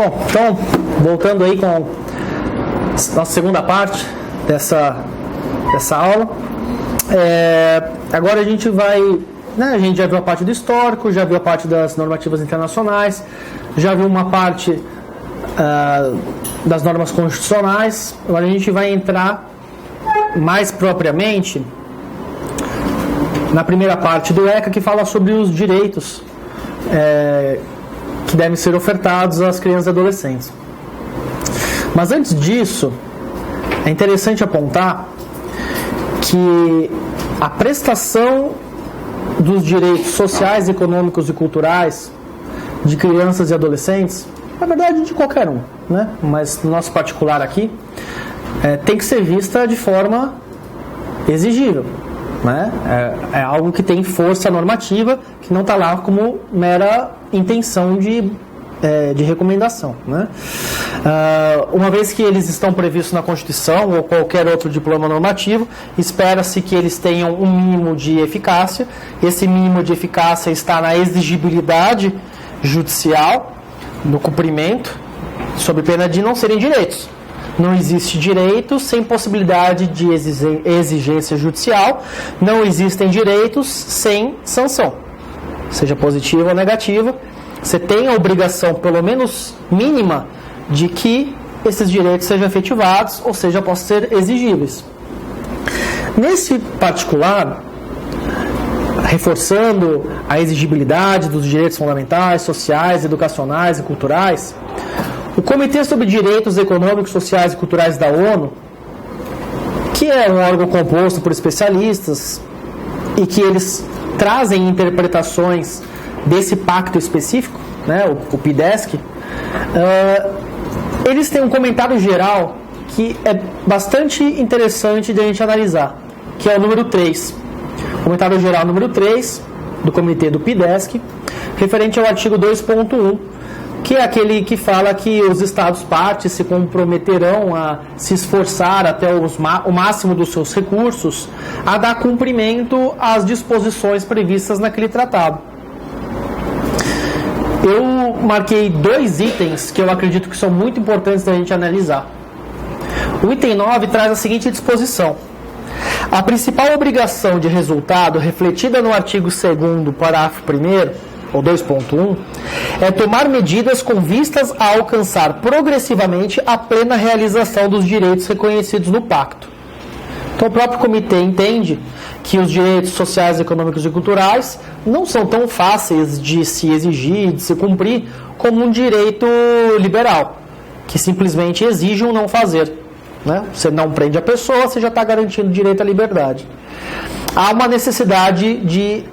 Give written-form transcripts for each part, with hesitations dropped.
Bom, então, voltando aí com nossa segunda parte dessa aula. Agora a gente vai... a gente já viu a parte do histórico, já viu a parte das normativas internacionais, já viu uma parte das normas constitucionais. Agora a gente vai entrar mais propriamente na primeira parte do ECA, que fala sobre os direitos que devem ser ofertados às crianças e adolescentes. Mas antes disso, é interessante apontar que a prestação dos direitos sociais, econômicos e culturais de crianças e adolescentes, na verdade de qualquer um, né? Mas no nosso particular aqui, tem que ser vista de forma exigível, né? É algo que tem força normativa, que não está lá como mera intenção de recomendação, né? Uma vez que eles estão previstos na Constituição ou qualquer outro diploma normativo, espera-se que eles tenham um mínimo de eficácia. Esse mínimo de eficácia está na exigibilidade judicial, no cumprimento, sob pena de não serem direitos. Não existe direito sem possibilidade de exigência judicial. Não existem direitos sem sanção, seja positiva ou negativa. Você tem a obrigação, pelo menos mínima, de que esses direitos sejam efetivados, ou seja, possam ser exigíveis. Nesse particular, reforçando a exigibilidade dos direitos fundamentais, sociais, educacionais e culturais, o Comitê sobre Direitos Econômicos, Sociais e Culturais da ONU, que é um órgão composto por especialistas e que eles trazem interpretações desse pacto específico, né, o PIDESC, eles têm um comentário geral que é bastante interessante de a gente analisar, que é o número 3. Comentário geral número 3 do comitê do PIDESC, referente ao artigo 2.1, que é aquele que fala que os Estados partes se comprometerão a se esforçar até o máximo dos seus recursos a dar cumprimento às disposições previstas naquele tratado. Eu marquei 2 itens que eu acredito que são muito importantes da gente analisar. O item 9 traz a seguinte disposição: a principal obrigação de resultado refletida no artigo 2º, parágrafo 1º, ou 2.1, é tomar medidas com vistas a alcançar progressivamente a plena realização dos direitos reconhecidos no pacto. Então, o próprio comitê entende que os direitos sociais, econômicos e culturais não são tão fáceis de se exigir, de se cumprir, como um direito liberal, que simplesmente exige um não fazer, né? Você não prende a pessoa, você já está garantindo o direito à liberdade. Há uma necessidade de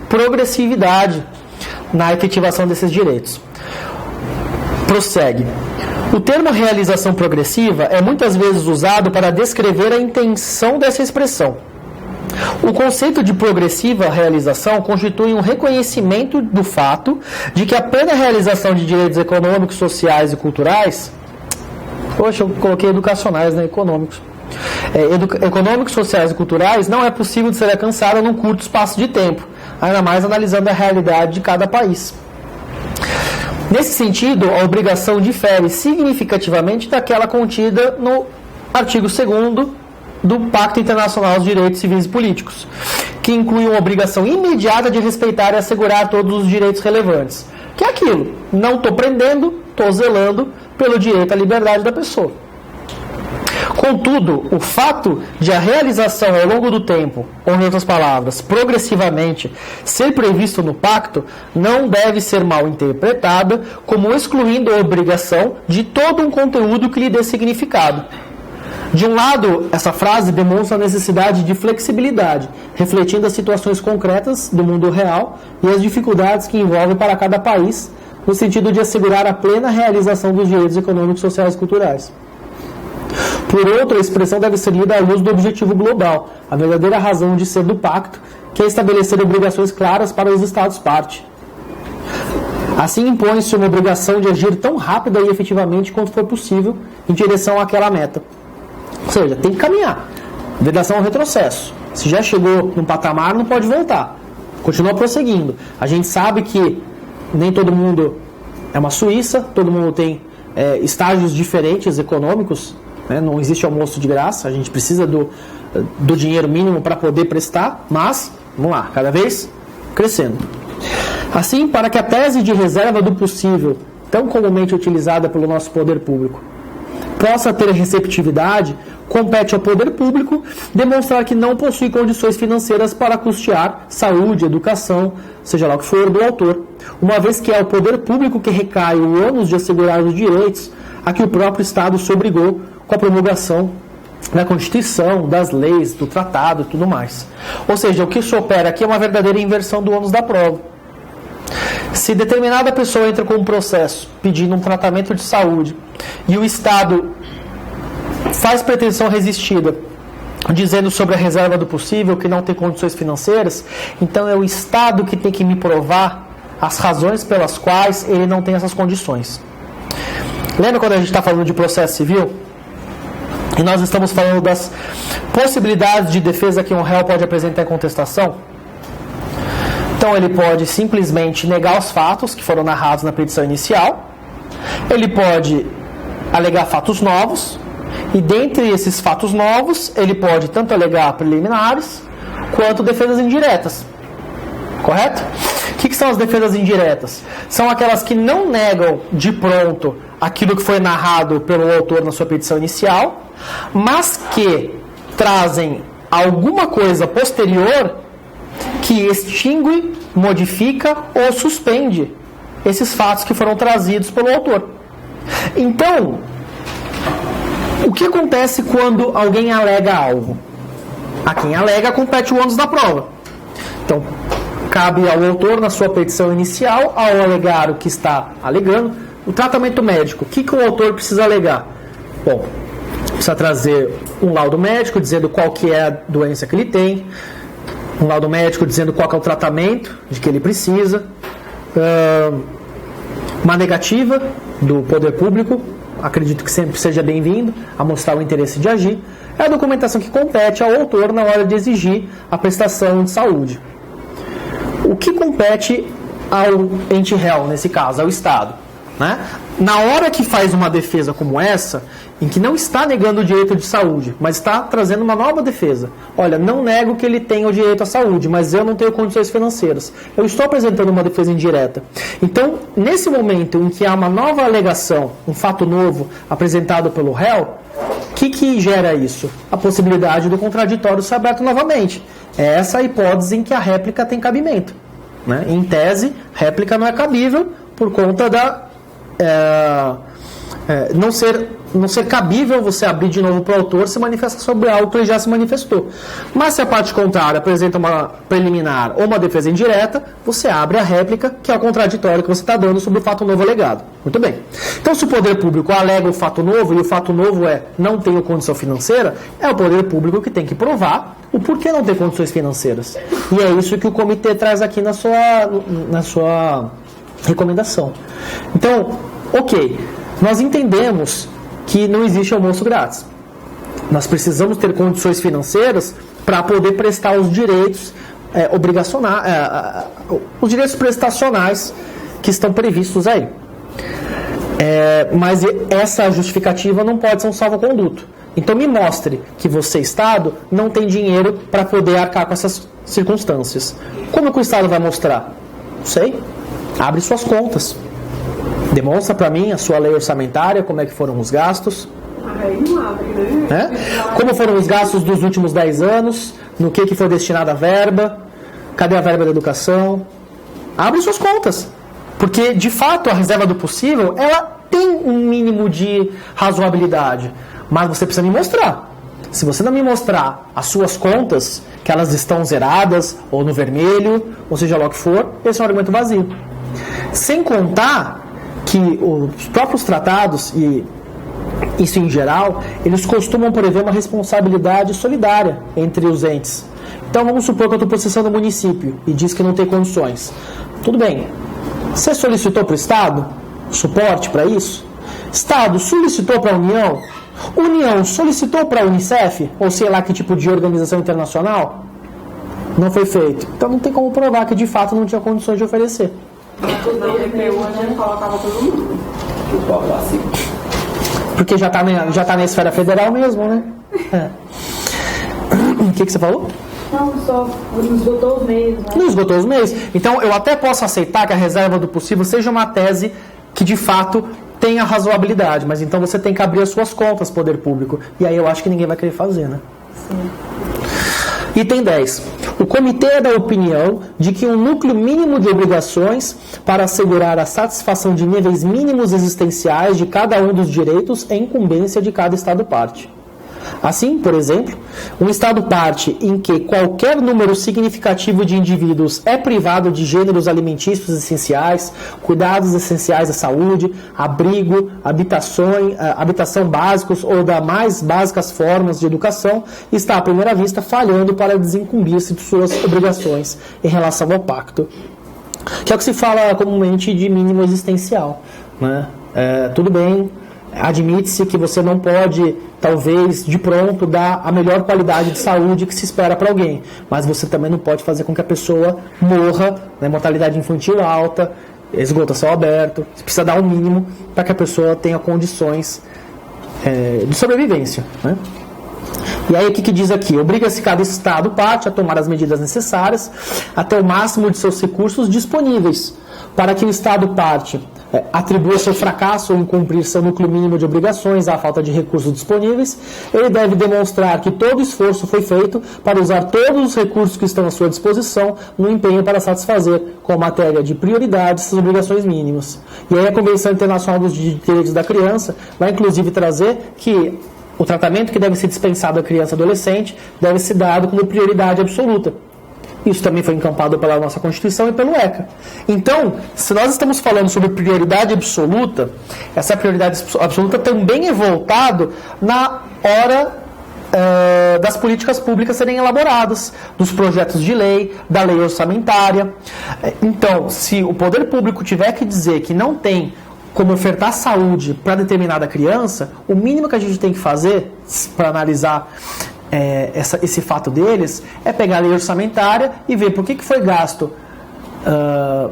progressividade na efetivação desses direitos. Prossegue. O termo realização progressiva é muitas vezes usado para descrever a intenção dessa expressão. O conceito de progressiva realização constitui um reconhecimento do fato de que a plena realização de direitos econômicos, sociais e culturais... Poxa, eu coloquei educacionais, né? Econômicos. Econômicos, sociais e culturais não é possível de ser alcançada num curto espaço de tempo, ainda mais analisando a realidade de cada país. Nesse sentido, a obrigação difere significativamente daquela contida no artigo 2º do Pacto Internacional dos Direitos Civis e Políticos, que inclui uma obrigação imediata de respeitar e assegurar todos os direitos relevantes. Que é aquilo: não estou prendendo, estou zelando pelo direito à liberdade da pessoa. Contudo, o fato de a realização ao longo do tempo, ou em outras palavras, progressivamente, ser previsto no pacto, não deve ser mal interpretada como excluindo a obrigação de todo um conteúdo que lhe dê significado. De um lado, essa frase demonstra a necessidade de flexibilidade, refletindo as situações concretas do mundo real e as dificuldades que envolvem para cada país, no sentido de assegurar a plena realização dos direitos econômicos, sociais e culturais. Por outro, a expressão deve ser lida à luz do objetivo global, a verdadeira razão de ser do pacto, que é estabelecer obrigações claras para os Estados-parte. Assim, impõe-se uma obrigação de agir tão rápida e efetivamente quanto for possível em direção àquela meta. Ou seja, tem que caminhar. Vedação é um retrocesso. Se já chegou num patamar, não pode voltar. Continua prosseguindo. A gente sabe que nem todo mundo é uma Suíça, todo mundo tem estágios diferentes econômicos, né? Não existe almoço de graça, a gente precisa do dinheiro mínimo para poder prestar, mas, vamos lá, cada vez crescendo. Assim, para que a tese de reserva do possível, tão comumente utilizada pelo nosso poder público, possa ter receptividade, compete ao poder público demonstrar que não possui condições financeiras para custear saúde, educação, seja lá o que for, do autor, uma vez que é o poder público que recai o ônus de assegurar os direitos a que o próprio Estado se obrigou com a promulgação da Constituição, das leis, do tratado e tudo mais. Ou seja, o que se opera aqui é uma verdadeira inversão do ônus da prova. Se determinada pessoa entra com um processo pedindo um tratamento de saúde e o Estado faz pretensão resistida dizendo sobre a reserva do possível que não tem condições financeiras, então é o Estado que tem que me provar as razões pelas quais ele não tem essas condições. Lembra quando a gente está falando de processo civil? E nós estamos falando das possibilidades de defesa que um réu pode apresentar em contestação? Então ele pode simplesmente negar os fatos que foram narrados na petição inicial, ele pode alegar fatos novos, e dentre esses fatos novos, ele pode tanto alegar preliminares, quanto defesas indiretas. Correto? O que são as defesas indiretas? São aquelas que não negam de pronto aquilo que foi narrado pelo autor na sua petição inicial, mas que trazem alguma coisa posterior que extingue, modifica ou suspende esses fatos que foram trazidos pelo autor. Então, o que acontece quando alguém alega algo? A quem alega compete o ônus da prova. Então, cabe ao autor, na sua petição inicial, ao alegar o que está alegando, o tratamento médico. O que o autor precisa alegar? Bom, precisa trazer um laudo médico dizendo qual que é a doença que ele tem, um laudo médico dizendo qual que é o tratamento de que ele precisa, uma negativa do poder público, acredito que sempre seja bem-vindo a mostrar o interesse de agir, é a documentação que compete ao autor na hora de exigir a prestação de saúde. O que compete ao ente réu, nesse caso, ao Estado? Né? Na hora que faz uma defesa como essa, em que não está negando o direito de saúde, mas está trazendo uma nova defesa. Olha, não nego que ele tenha o direito à saúde, mas eu não tenho condições financeiras. Eu estou apresentando uma defesa indireta. Então, nesse momento em que há uma nova alegação, um fato novo apresentado pelo réu, o que gera isso? A possibilidade do contraditório ser aberto novamente. É essa a hipótese em que a réplica tem cabimento. Né? Em tese, réplica não é cabível por conta da não ser cabível você abrir de novo para o autor se manifestar sobre algo que ele já se manifestou. Mas se a parte contrária apresenta uma preliminar ou uma defesa indireta, você abre a réplica, que é o contraditório que você está dando sobre o fato novo alegado. Muito bem. Então, se o poder público alega o fato novo, e o fato novo é não tenho condição financeira, é o poder público que tem que provar o porquê não tem condições financeiras. E é isso que o comitê traz aqui na sua recomendação. Então, ok, nós entendemos que não existe almoço grátis. Nós precisamos ter condições financeiras para poder prestar os direitos os direitos prestacionais que estão previstos aí. Mas essa justificativa não pode ser um salvo-conduto. Então me mostre que você, Estado, não tem dinheiro para poder arcar com essas circunstâncias. Como que o Estado vai mostrar? Não sei. Abre suas contas. Demonstra para mim a sua lei orçamentária, como é que foram os gastos. Aí não abre, né? Como foram os gastos dos últimos 10 anos, no que foi destinada a verba, cadê a verba da educação. Abre suas contas. Porque, de fato, a reserva do possível, ela tem um mínimo de razoabilidade. Mas você precisa me mostrar. Se você não me mostrar as suas contas, que elas estão zeradas, ou no vermelho, ou seja lá o que for, esse é um argumento vazio. Sem contar que os próprios tratados, e isso em geral, eles costumam prever uma responsabilidade solidária entre os entes. Então vamos supor que eu estou processando o município e diz que não tem condições. Tudo bem. Você solicitou para o Estado suporte para isso? Estado solicitou para a União? União solicitou para a Unicef? Ou sei lá que tipo de organização internacional? Não foi feito. Então não tem como provar que de fato não tinha condições de oferecer. Na DPU a gente colocava todo mundo. Porque já tá na esfera federal mesmo, né? O que você falou? Não, só não esgotou os meios, né? Não esgotou os meios. Então, eu até posso aceitar que a reserva do possível seja uma tese que, de fato, tenha razoabilidade. Mas então você tem que abrir as suas contas, poder público. E aí eu acho que ninguém vai querer fazer, né? Sim. Item 10. O comitê é da opinião de que um núcleo mínimo de obrigações para assegurar a satisfação de níveis mínimos existenciais de cada um dos direitos é incumbência de cada Estado-parte. Assim, por exemplo, um Estado-parte em que qualquer número significativo de indivíduos é privado de gêneros alimentícios essenciais, cuidados essenciais à saúde, abrigo, habitação básicos ou das mais básicas formas de educação, está, à primeira vista, falhando para desincumbir-se de suas obrigações em relação ao pacto. Que é o que se fala comumente de mínimo existencial, né? Tudo bem, admite-se que você não pode, talvez, de pronto, dar a melhor qualidade de saúde que se espera para alguém, mas você também não pode fazer com que a pessoa morra, né, mortalidade infantil alta, esgoto a céu aberto. Você precisa dar um mínimo para que a pessoa tenha condições de sobrevivência, né? E aí o que diz aqui? Obriga-se cada Estado-parte a tomar as medidas necessárias até o máximo de seus recursos disponíveis para que o Estado-parte atribua seu fracasso em cumprir seu núcleo mínimo de obrigações à falta de recursos disponíveis. Ele deve demonstrar que todo esforço foi feito para usar todos os recursos que estão à sua disposição no empenho para satisfazer, com matéria de prioridade, suas obrigações mínimas. E aí a Convenção Internacional dos Direitos da Criança vai inclusive trazer que o tratamento que deve ser dispensado à criança e adolescente deve ser dado como prioridade absoluta. Isso também foi encampado pela nossa Constituição e pelo ECA. Então, se nós estamos falando sobre prioridade absoluta, essa prioridade absoluta também é voltado na hora das políticas públicas serem elaboradas, dos projetos de lei, da lei orçamentária. Então, se o poder público tiver que dizer que não tem como ofertar saúde para determinada criança, o mínimo que a gente tem que fazer para analisar esse fato deles é pegar a lei orçamentária e ver por que foi gasto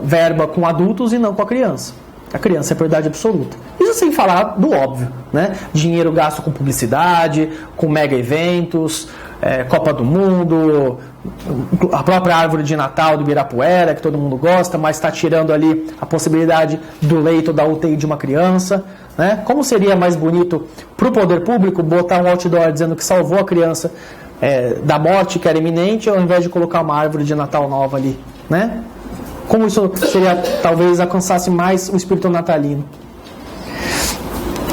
verba com adultos e não com a criança. A criança é prioridade absoluta. Isso sem falar do óbvio, né? Dinheiro gasto com publicidade, com mega eventos, Copa do Mundo, a própria árvore de Natal do Ibirapuera, que todo mundo gosta, mas está tirando ali a possibilidade do leito da UTI de uma criança, né? Como seria mais bonito para o poder público botar um outdoor dizendo que salvou a criança da morte que era iminente, ao invés de colocar uma árvore de Natal nova ali, né? Como isso seria, talvez, alcançasse mais o espírito natalino.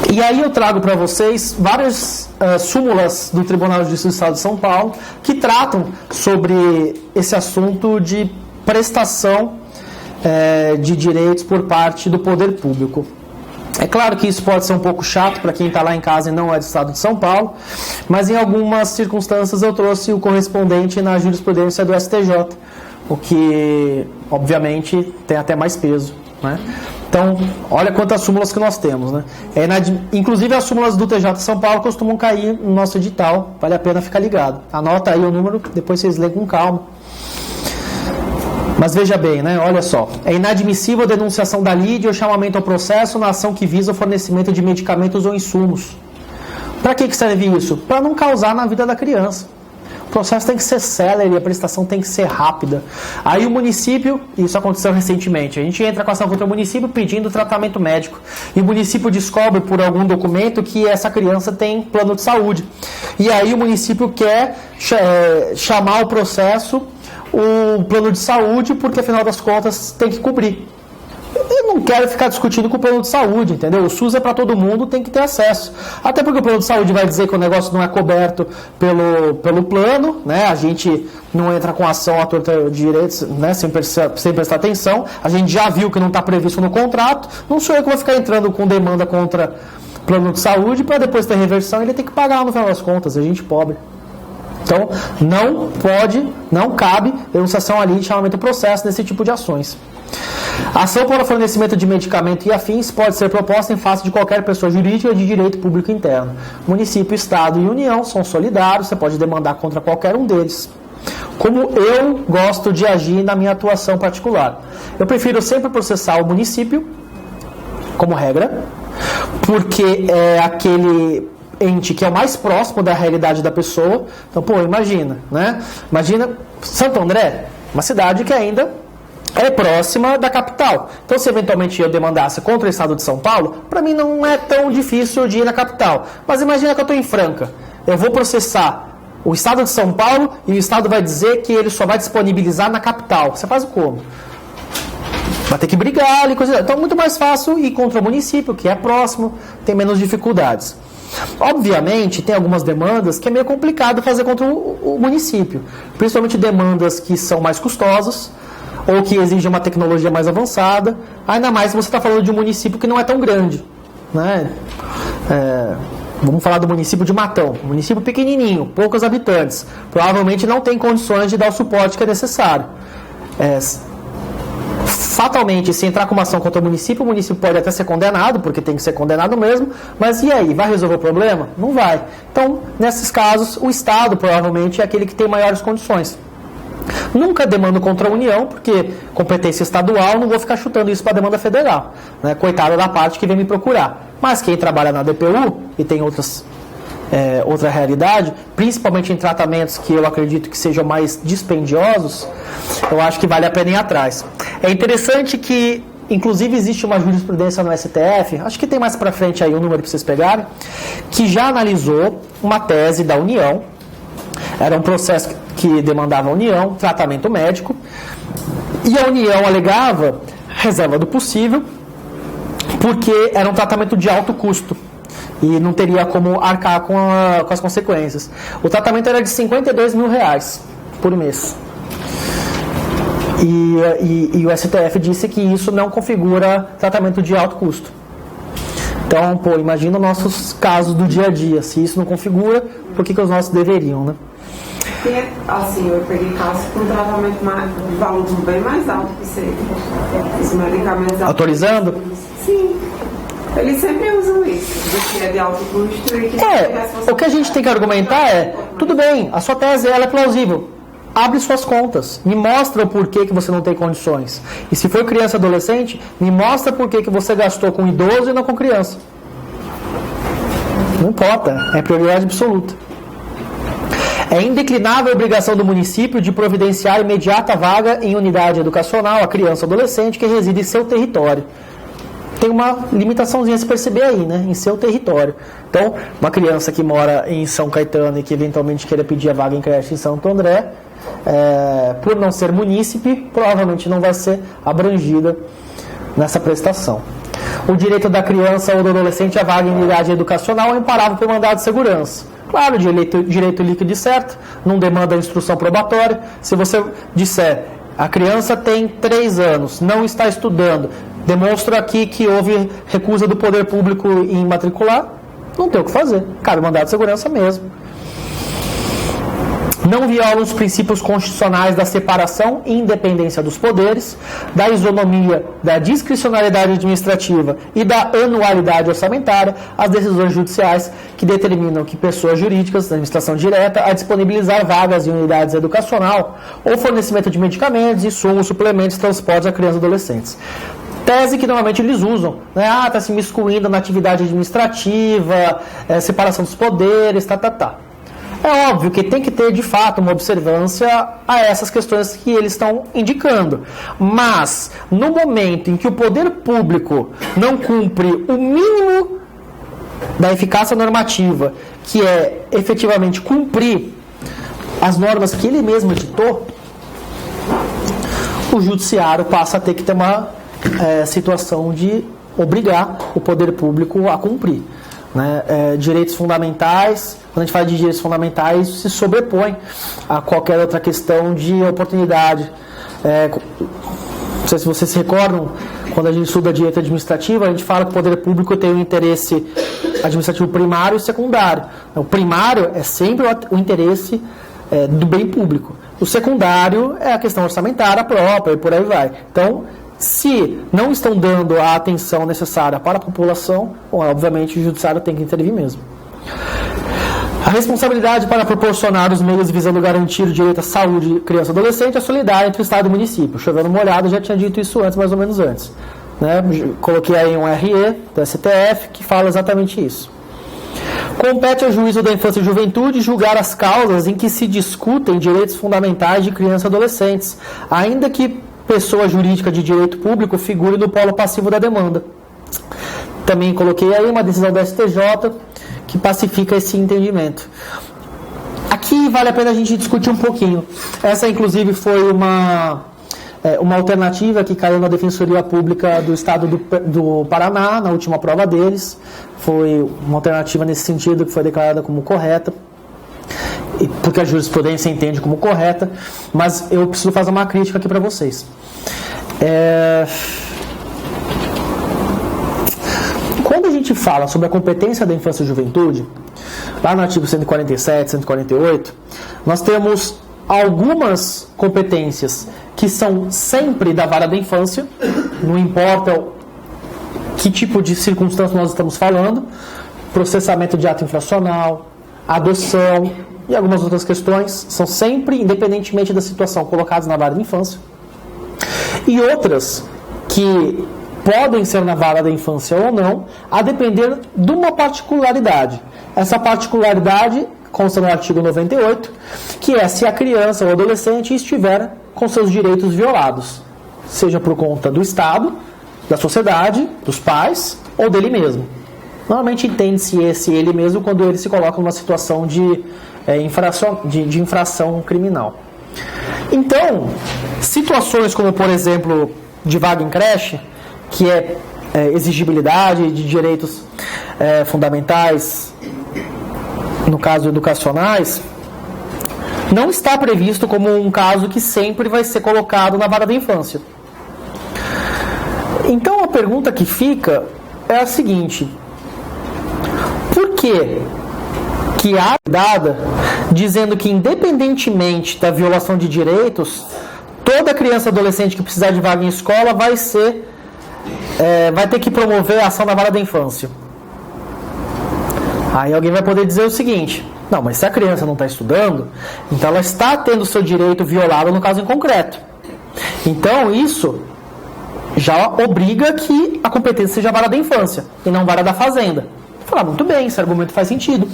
E aí eu trago para vocês várias súmulas do Tribunal de Justiça do Estado de São Paulo que tratam sobre esse assunto de prestação de direitos por parte do poder público. É claro que isso pode ser um pouco chato para quem está lá em casa e não é do Estado de São Paulo, mas em algumas circunstâncias eu trouxe o correspondente na jurisprudência do STJ, o que, obviamente, tem até mais peso, né? Então, olha quantas súmulas que nós temos, né? Inclusive, as súmulas do TJ de São Paulo costumam cair no nosso edital, vale a pena ficar ligado. Anota aí o número, depois vocês leem com calma. Mas veja bem, né? Olha só. É inadmissível a denunciação da lide ou chamamento ao processo na ação que visa o fornecimento de medicamentos ou insumos. Para que serve isso? Para não causar na vida da criança. O processo tem que ser célere, a prestação tem que ser rápida. Aí o município, isso aconteceu recentemente, a gente entra com ação contra o município pedindo tratamento médico. E o município descobre por algum documento que essa criança tem plano de saúde. E aí o município quer chamar o processo o plano de saúde, porque afinal das contas tem que cobrir. Eu não quero ficar discutindo com o plano de saúde, entendeu? O SUS é para todo mundo, tem que ter acesso. Até porque o plano de saúde vai dizer que o negócio não é coberto pelo plano, né? A gente não entra com ação à torta de direitos, né? Sem prestar atenção. A gente já viu que não está previsto no contrato. Não sou eu que vou ficar entrando com demanda contra plano de saúde para depois ter reversão e ele tem que pagar no final das contas, a gente pobre. Então, não cabe denunciação ali de chamamento do processo nesse tipo de ações. A ação para o fornecimento de medicamento e afins pode ser proposta em face de qualquer pessoa jurídica de direito público interno. Município, Estado e União são solidários, você pode demandar contra qualquer um deles. Como eu gosto de agir na minha atuação particular. Eu prefiro sempre processar o município, como regra, porque é aquele ente que é o mais próximo da realidade da pessoa. Então, imagina, né? Imagina Santo André, uma cidade que ainda é próxima da capital. Então, se eventualmente eu demandasse contra o estado de São Paulo, para mim não é tão difícil de ir na capital. Mas imagina que eu estou em Franca. Eu vou processar o estado de São Paulo e o estado vai dizer que ele só vai disponibilizar na capital. Você faz o como? Vai ter que brigar e coisa. Então é muito mais fácil ir contra o município, que é próximo, tem menos dificuldades. Obviamente, tem algumas demandas que é meio complicado fazer contra o município. Principalmente demandas que são mais custosas ou que exigem uma tecnologia mais avançada. Ainda mais se você está falando de um município que não é tão grande, né? Vamos falar do município de Matão, um município pequenininho, poucos habitantes. Provavelmente não tem condições de dar o suporte que é necessário. Fatalmente, se entrar com uma ação contra o município pode até ser condenado, porque tem que ser condenado mesmo, mas e aí, vai resolver o problema? Não vai. Então, nesses casos, o Estado provavelmente é aquele que tem maiores condições. Nunca demando contra a União, porque competência estadual, não vou ficar chutando isso para a demanda federal, né? Coitada da parte que vem me procurar. Mas quem trabalha na DPU e tem outra realidade, principalmente em tratamentos que eu acredito que sejam mais dispendiosos, eu acho que vale a pena ir atrás. É interessante que, inclusive, existe uma jurisprudência no STF, acho que tem mais para frente aí o número para vocês pegarem, que já analisou uma tese da União. Era um processo que demandava a União, tratamento médico, e a União alegava reserva do possível, porque era um tratamento de alto custo e não teria como arcar com as consequências. O tratamento era de R$52 mil por mês. E o STF disse que isso não configura tratamento de alto custo. Então, imagina os nossos casos do dia a dia. Se isso não configura, por que os nossos deveriam, né? E, assim, eu peguei casos com tratamento de valor bem mais alto que esses medicamentos. Autorizando? Sim. Eles sempre usam isso, que é de alto custo e que... O que a gente tem que argumentar tudo bem, a sua tese ela é plausível. Abre suas contas, me mostra o porquê que você não tem condições. E se for criança e adolescente, me mostra por que você gastou com idoso e não com criança. Não importa, é prioridade absoluta. É indeclinável a obrigação do município de providenciar imediata vaga em unidade educacional a criança ou adolescente que reside em seu território. Tem uma limitaçãozinha a se perceber aí, né? Em seu território. Então, uma criança que mora em São Caetano e que eventualmente queira pedir a vaga em creche em Santo André, por não ser munícipe, provavelmente não vai ser abrangida nessa prestação. O direito da criança ou do adolescente à vaga em unidade educacional é imparável por mandado de segurança. Claro, direito líquido e certo, não demanda instrução probatória. Se você disser, a criança tem 3 anos, não está estudando, demonstra aqui que houve recusa do poder público em matricular, não tem o que fazer. Cabe mandado de segurança mesmo. Não viola os princípios constitucionais da separação e independência dos poderes, da isonomia, da discricionalidade administrativa e da anualidade orçamentária, as decisões judiciais que determinam que pessoas jurídicas da administração direta a disponibilizar vagas em unidades educacional ou fornecimento de medicamentos, insumos, suplementos, transportes a crianças e adolescentes. Tese que normalmente eles usam, né? Está se miscuindo na atividade administrativa, separação dos poderes, É óbvio que tem que ter, de fato, uma observância a essas questões que eles estão indicando. Mas, no momento em que o poder público não cumpre o mínimo da eficácia normativa, que é efetivamente cumprir as normas que ele mesmo editou, o judiciário passa a ter que ter uma situação de obrigar o poder público a cumprir. Né? Direitos fundamentais, quando a gente fala de direitos fundamentais, se sobrepõe a qualquer outra questão de oportunidade. Não sei se vocês se recordam, quando a gente estuda direito administrativo, a gente fala que o poder público tem um interesse administrativo primário e secundário. O primário é sempre o interesse do bem público. O secundário é a questão orçamentária própria e por aí vai. Então, se não estão dando a atenção necessária para a população, obviamente o judiciário tem que intervir mesmo. A responsabilidade para proporcionar os meios visando garantir o direito à saúde de criança e adolescente é solidária entre o Estado e o município. Chovendo molhado, já tinha dito isso antes, mais ou menos antes. né? Coloquei aí um RE do STF que fala exatamente isso. Compete ao juízo da infância e juventude julgar as causas em que se discutem direitos fundamentais de crianças e adolescentes, ainda que pessoa jurídica de direito público figure no polo passivo da demanda. Também coloquei aí uma decisão da STJ que pacifica esse entendimento. Aqui vale a pena a gente discutir um pouquinho. Essa, inclusive, foi uma alternativa que caiu na Defensoria Pública do Estado do Paraná, na última prova deles. Foi uma alternativa nesse sentido que foi declarada como correta, porque a jurisprudência entende como correta, mas eu preciso fazer uma crítica aqui para vocês. Quando a gente fala sobre a competência da infância e juventude, lá no artigo 147, 148, nós temos algumas competências que são sempre da vara da infância, não importa que tipo de circunstância nós estamos falando, processamento de ato infracional, adoção e algumas outras questões, são sempre, independentemente da situação, colocadas na vara da infância. E outras que podem ser na vara da infância ou não, a depender de uma particularidade. Essa particularidade consta no artigo 98, que é se a criança ou adolescente estiver com seus direitos violados, seja por conta do Estado, da sociedade, dos pais ou dele mesmo. Normalmente entende-se ele mesmo quando ele se coloca numa situação de infração criminal. Então, situações como, por exemplo, de vaga em creche, que é exigibilidade de direitos fundamentais, no caso educacionais, não está previsto como um caso que sempre vai ser colocado na vara da infância. Então a pergunta que fica é a seguinte: por que há dada dizendo que, independentemente da violação de direitos, toda criança e adolescente que precisar de vaga em escola vai ter que promover a ação na vara da infância? Aí alguém vai poder dizer o seguinte: não, mas se a criança não está estudando, então ela está tendo seu direito violado no caso em concreto. Então isso já obriga que a competência seja a vara da infância e não a vara da fazenda. Falar, muito bem, esse argumento faz sentido.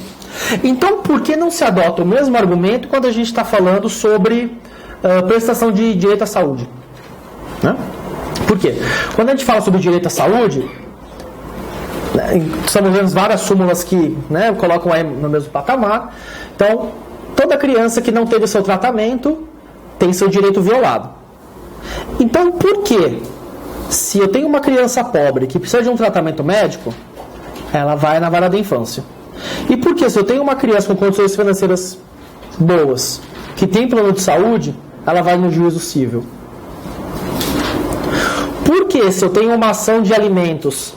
Então, por que não se adota o mesmo argumento quando a gente está falando sobre prestação de direito à saúde? Né? Por quê? Quando a gente fala sobre direito à saúde, estamos vendo várias súmulas que colocam aí no mesmo patamar. Então, toda criança que não teve o seu tratamento tem seu direito violado. Então, por quê? Se eu tenho uma criança pobre que precisa de um tratamento médico, ela vai na vara da infância. E por que, se eu tenho uma criança com condições financeiras boas, que tem plano de saúde, ela vai no juízo civil? Por que, se eu tenho uma ação de alimentos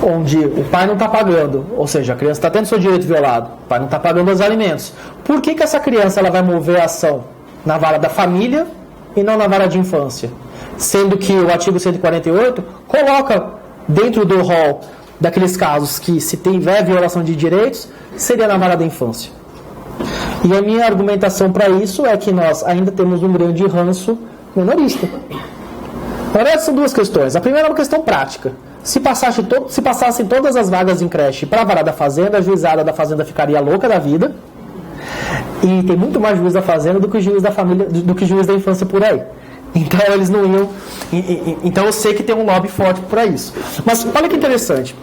onde o pai não está pagando, ou seja, a criança está tendo seu direito violado, o pai não está pagando os alimentos, por que essa criança ela vai mover a ação na vara da família e não na vara de infância? Sendo que o artigo 148 coloca dentro do rol daqueles casos que, se tiver violação de direitos, seria na vara da infância. E a minha argumentação para isso é que nós ainda temos um grande ranço minorista. Na verdade, são duas questões. A primeira é uma questão prática. Se passassem todas as vagas em creche para a vara da fazenda, a juizada da fazenda ficaria louca da vida. E tem muito mais juiz da fazenda do que juiz da família, do que juiz da infância por aí. Então eles não iam. Então eu sei que tem um lobby forte para isso. Mas olha que interessante.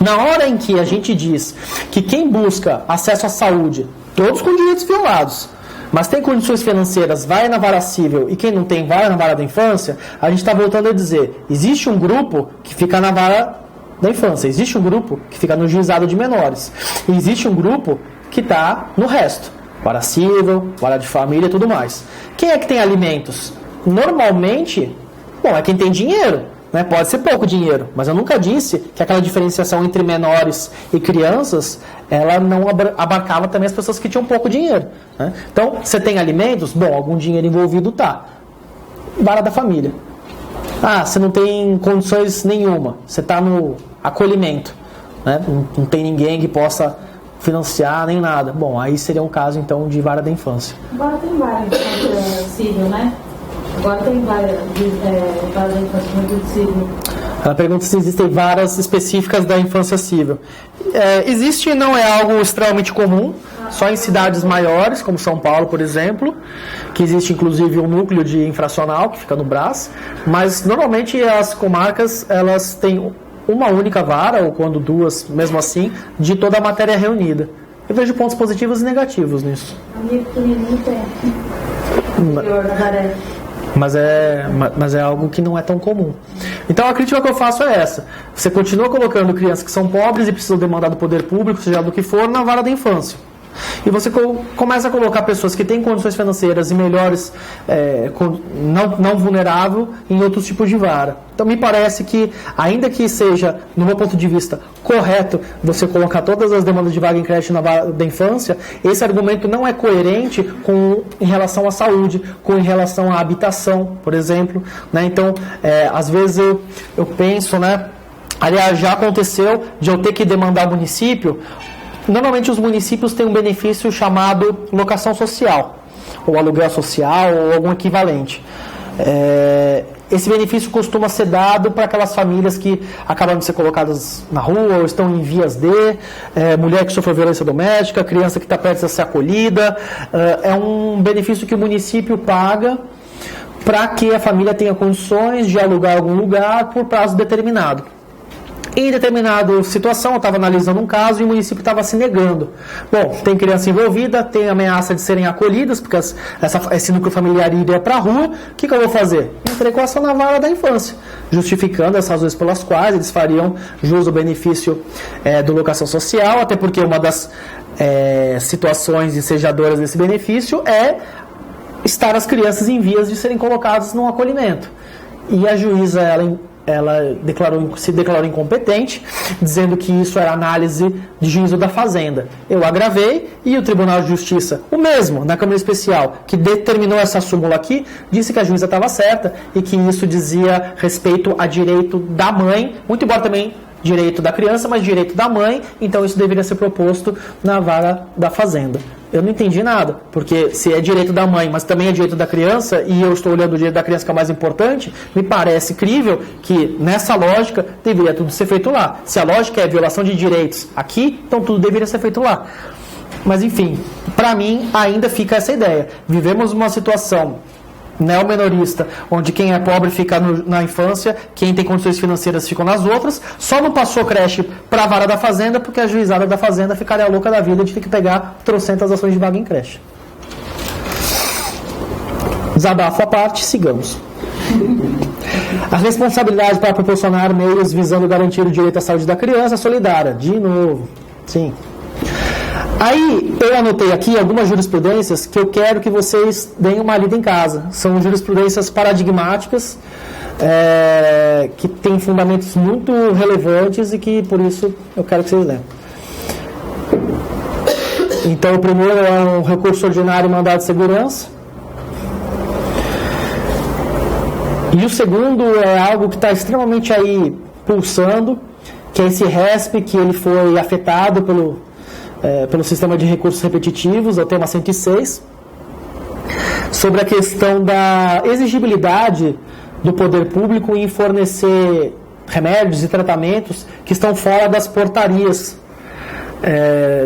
Na hora em que a gente diz que quem busca acesso à saúde, todos com direitos violados, mas tem condições financeiras, vai na vara civil, e quem não tem, vai na vara da infância, a gente está voltando a dizer: existe um grupo que fica na vara da infância, existe um grupo que fica no juizado de menores, e existe um grupo que está no resto, vara civil, vara de família e tudo mais. Quem é que tem alimentos? Normalmente, é quem tem dinheiro, né? Pode ser pouco dinheiro, mas eu nunca disse que aquela diferenciação entre menores e crianças, ela não abarcava também as pessoas que tinham pouco dinheiro, né? Então, você tem alimentos? Algum dinheiro envolvido tá. Vara da família. Você não tem condições nenhuma, você está no acolhimento, né? Não tem ninguém que possa financiar nem nada. Aí seria um caso, então, de vara da infância. Agora tem vara civil, né? Agora tem vara da infância civil. Ela pergunta se existem varas específicas da infância cível. Existe, não é algo extremamente comum, só em cidades maiores, como São Paulo, por exemplo, que existe inclusive um núcleo de infracional que fica no Brás, mas normalmente as comarcas elas têm uma única vara, ou quando duas, mesmo assim, de toda a matéria reunida. Eu vejo pontos positivos e negativos nisso. A minha pequenininha tem. Mas é algo que não é tão comum. Então a crítica que eu faço é essa. Você continua colocando crianças que são pobres e precisam demandar do poder público, seja do que for, na vara da infância. E você começa a colocar pessoas que têm condições financeiras e melhores, não vulnerável, em outros tipos de vara. Então me parece que, ainda que seja, no meu ponto de vista, correto você colocar todas as demandas de vaga em creche na vara da infância, esse argumento não é coerente em relação à saúde, em relação à habitação, por exemplo. Né? Então, às vezes eu penso, né? Aliás, já aconteceu de eu ter que demandar ao município. Normalmente os municípios têm um benefício chamado locação social, ou aluguel social, ou algum equivalente. Esse benefício costuma ser dado para aquelas famílias que acabam de ser colocadas na rua, ou estão em vias de, mulher que sofreu violência doméstica, criança que está prestes a ser acolhida. É um benefício que o município paga para que a família tenha condições de alugar algum lugar por prazo determinado. Em determinada situação, eu estava analisando um caso e o município estava se negando. Bom, tem criança envolvida, tem ameaça de serem acolhidas, porque esse núcleo familiar iria para a rua. O que eu vou fazer? Entrei com ação na vara da infância, justificando as razões pelas quais eles fariam jus ao benefício do locação social, até porque uma das situações ensejadoras desse benefício é estar as crianças em vias de serem colocadas num acolhimento. E a juíza, ela se declarou incompetente, dizendo que isso era análise de juízo da Fazenda. Eu agravei e o Tribunal de Justiça, o mesmo, na Câmara Especial, que determinou essa súmula aqui, disse que a juíza estava certa e que isso dizia respeito a direito da mãe, muito embora também direito da criança, mas direito da mãe, então isso deveria ser proposto na vara da Fazenda. Eu não entendi nada, porque se é direito da mãe, mas também é direito da criança, e eu estou olhando o direito da criança que é o mais importante, me parece crível que, nessa lógica, deveria tudo ser feito lá. Se a lógica é violação de direitos aqui, então tudo deveria ser feito lá. Mas, enfim, para mim, ainda fica essa ideia. Vivemos uma situação neomenorista, onde quem é pobre fica na infância, quem tem condições financeiras fica nas outras, só não passou creche para a vara da Fazenda, porque a juizada da Fazenda ficaria louca da vida de ter que pegar trocentas ações de vaga em creche. Desabafo à parte, sigamos. A responsabilidade para proporcionar meios visando garantir o direito à saúde da criança é solidária. De novo, sim. Aí, eu anotei aqui algumas jurisprudências que eu quero que vocês deem uma lida em casa. São jurisprudências paradigmáticas, que têm fundamentos muito relevantes e que, por isso, eu quero que vocês leiam. Então, o primeiro é um recurso ordinário e mandado de segurança. E o segundo é algo que está extremamente aí pulsando, que é esse RESP, que ele foi afetado pelo sistema de recursos repetitivos, é o tema 106, sobre a questão da exigibilidade do poder público em fornecer remédios e tratamentos que estão fora das portarias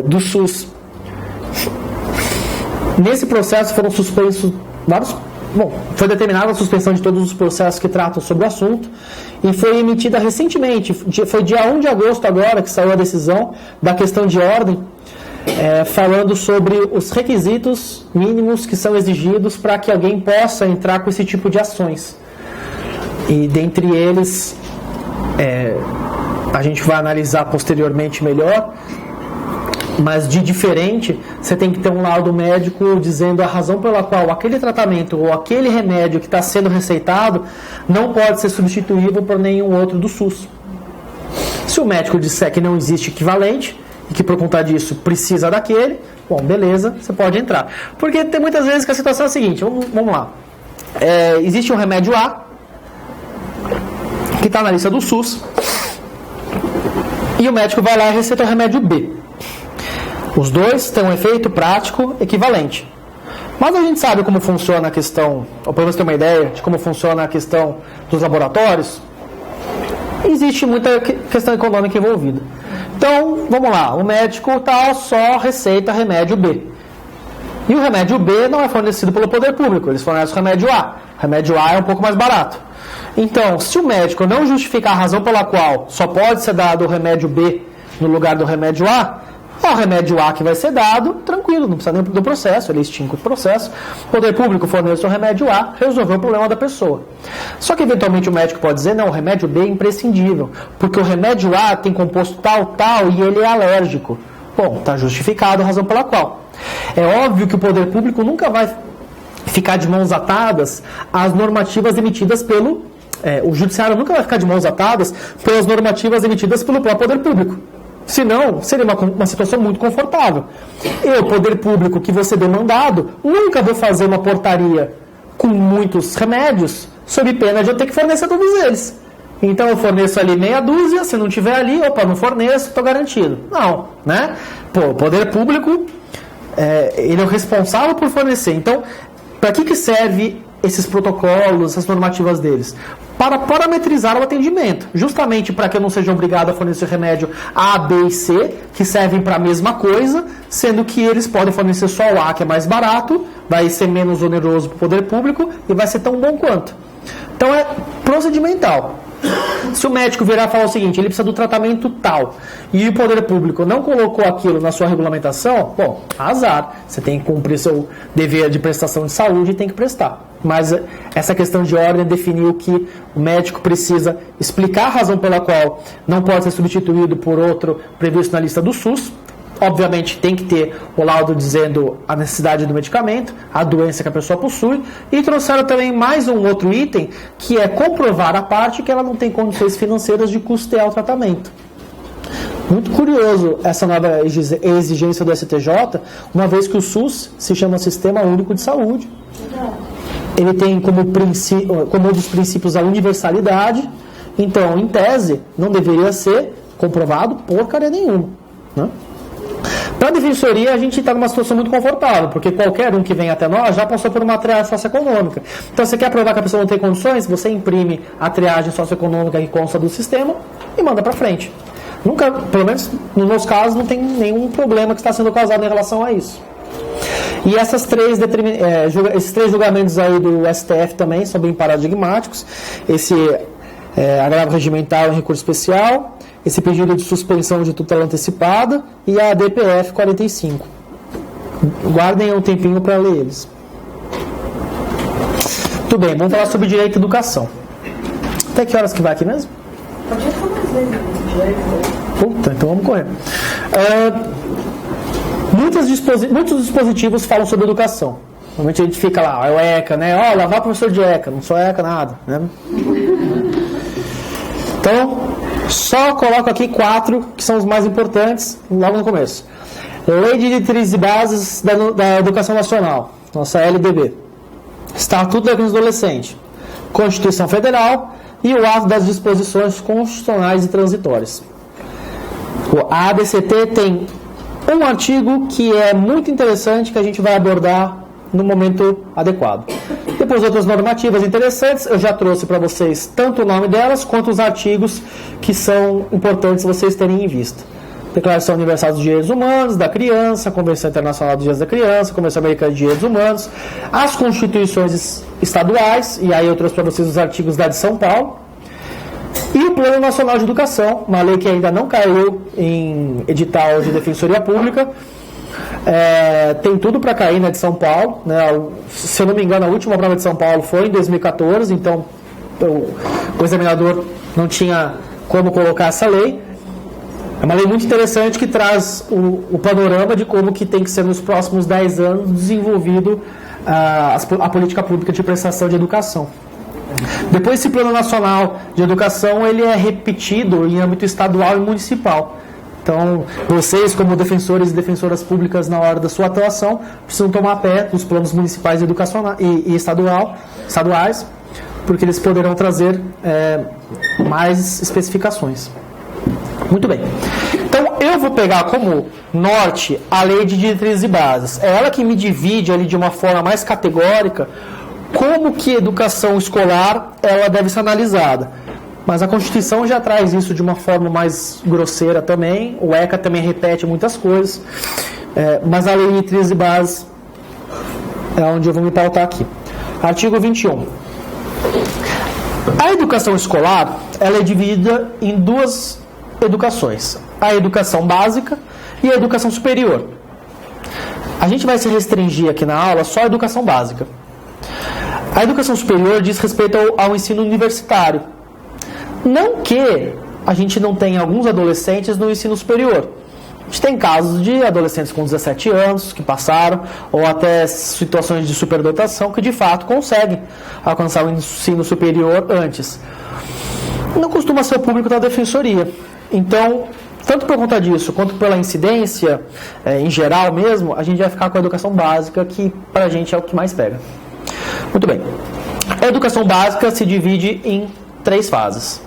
do SUS. Nesse processo foram suspensos foi determinada a suspensão de todos os processos que tratam sobre o assunto e foi emitida recentemente, foi dia 1 de agosto agora que saiu a decisão da questão de ordem, falando sobre os requisitos mínimos que são exigidos para que alguém possa entrar com esse tipo de ações. E dentre eles, a gente vai analisar posteriormente melhor, mas de diferente, você tem que ter um laudo médico dizendo a razão pela qual aquele tratamento ou aquele remédio que está sendo receitado não pode ser substituível por nenhum outro do SUS. Se o médico disser que não existe equivalente e que por conta disso precisa daquele, bom, beleza, você pode entrar. Porque tem muitas vezes que a situação é a seguinte, vamos lá. Existe um remédio A que está na lista do SUS e o médico vai lá e receita o remédio B. Os dois têm um efeito prático equivalente. Mas a gente sabe como funciona a questão, ou pelo menos ter uma ideia de como funciona a questão dos laboratórios. existe muita questão econômica envolvida. Então, vamos lá, o médico tal só receita remédio B. E o remédio B não é fornecido pelo poder público, eles fornecem o remédio A. O remédio A é um pouco mais barato. Então, se o médico não justificar a razão pela qual só pode ser dado o remédio B no lugar do remédio A, é o remédio A que vai ser dado, tranquilo, não precisa nem do processo, ele extingue o processo. O poder público fornece o remédio A, resolveu o problema da pessoa. Só que eventualmente o médico pode dizer, não, o remédio B é imprescindível, porque o remédio A tem composto tal e ele é alérgico. Bom, está justificado a razão pela qual. É óbvio que o poder público nunca vai ficar de mãos atadas às normativas emitidas pelo... o judiciário nunca vai ficar de mãos atadas pelas normativas emitidas pelo próprio poder público. Senão, seria uma situação muito confortável. Eu, poder público que vou ser demandado, nunca vou fazer uma portaria com muitos remédios sob pena de eu ter que fornecer todos eles. Então eu forneço ali meia dúzia, se não tiver ali, não forneço, estou garantido. Não, né? O poder público, ele é o responsável por fornecer. Então, para que serve esses protocolos, essas normativas deles? Para parametrizar o atendimento, justamente para que eu não seja obrigado a fornecer remédio A, B e C, que servem para a mesma coisa, sendo que eles podem fornecer só o A, que é mais barato, vai ser menos oneroso para o poder público e vai ser tão bom quanto. Então é procedimental. Se o médico virar e falar o seguinte, ele precisa do tratamento tal, e o poder público não colocou aquilo na sua regulamentação, bom, azar, você tem que cumprir seu dever de prestação de saúde e tem que prestar. Mas essa questão de ordem definiu que o médico precisa explicar a razão pela qual não pode ser substituído por outro previsto na lista do SUS. Obviamente tem que ter o laudo dizendo a necessidade do medicamento, a doença que a pessoa possui, e trouxeram também mais um outro item, que é comprovar a parte que ela não tem condições financeiras de custear o tratamento. Muito curioso essa nova exigência do STJ, uma vez que o SUS se chama Sistema Único de Saúde. Ele tem como um dos princípios a universalidade, então, em tese, não deveria ser comprovado porcaria nenhuma, né? Para a defensoria, a gente está numa situação muito confortável, porque qualquer um que vem até nós já passou por uma triagem socioeconômica. Então, você quer provar que a pessoa não tem condições, você imprime a triagem socioeconômica que consta do sistema e manda para frente. Nunca, pelo menos no nosso caso, não tem nenhum problema que está sendo causado em relação a isso. E esses três julgamentos aí do STF também são bem paradigmáticos. Esse agravo regimental em recurso especial, esse pedido de suspensão de tutela antecipada e a DPF 45. Guardem um tempinho para ler eles. Tudo bem, vamos falar sobre direito à educação. Até que horas que vai aqui mesmo? Pode falar mais vezes. Puta, então vamos correr. Muitos dispositivos falam sobre educação. Normalmente a gente fica lá, é o ECA, né? Lá vai o professor de ECA, não sou ECA nada, né? Então, só coloco aqui 4 que são os mais importantes logo no começo. Lei de Diretrizes e Bases da Educação Nacional, nossa LDB. Estatuto da Criança e Adolescente, Constituição Federal e o ato das disposições constitucionais e transitórias. A ABCT tem um artigo que é muito interessante que a gente vai abordar no momento adequado. Depois outras normativas interessantes, eu já trouxe para vocês tanto o nome delas quanto os artigos que são importantes vocês terem em vista. Declaração Universal dos Direitos Humanos, da Criança, Convenção Internacional dos Direitos da Criança, Convenção Americana de Direitos Humanos, as constituições estaduais, e aí eu trouxe para vocês os artigos da de São Paulo, e o Plano Nacional de Educação, uma lei que ainda não caiu em edital de Defensoria Pública, tem tudo para cair na de São Paulo, né? Se eu não me engano, a última prova de São Paulo foi em 2014, então o examinador não tinha como colocar essa lei. É uma lei muito interessante que traz o panorama de como que tem que ser nos próximos 10 anos desenvolvido a política pública de prestação de educação. Depois, esse Plano Nacional de Educação ele é repetido em âmbito estadual e municipal. Então, vocês, como defensores e defensoras públicas na hora da sua atuação, precisam tomar pé dos planos municipais e estaduais, porque eles poderão trazer mais especificações. Muito bem. Então, eu vou pegar como norte a Lei de Diretrizes e Bases. É ela que me divide ali de uma forma mais categórica como que a educação escolar ela deve ser analisada. mas a Constituição já traz isso de uma forma mais grosseira também. O ECA também repete muitas coisas, mas a lei de diretrizes e bases é onde eu vou me pautar aqui. Artigo 21. A educação escolar, ela é dividida em duas educações: a educação básica e a educação superior. A gente vai se restringir aqui na aula só à educação básica. A educação superior diz respeito ao ensino universitário. Não que a gente não tenha alguns adolescentes no ensino superior. A gente tem casos de adolescentes com 17 anos que passaram, ou até situações de superdotação que de fato conseguem alcançar o ensino superior antes. Não costuma ser o público da defensoria. Então, tanto por conta disso, quanto pela incidência, em geral mesmo, a gente vai ficar com a educação básica, que pra gente é o que mais pega. Muito bem. A educação básica se divide em 3 fases: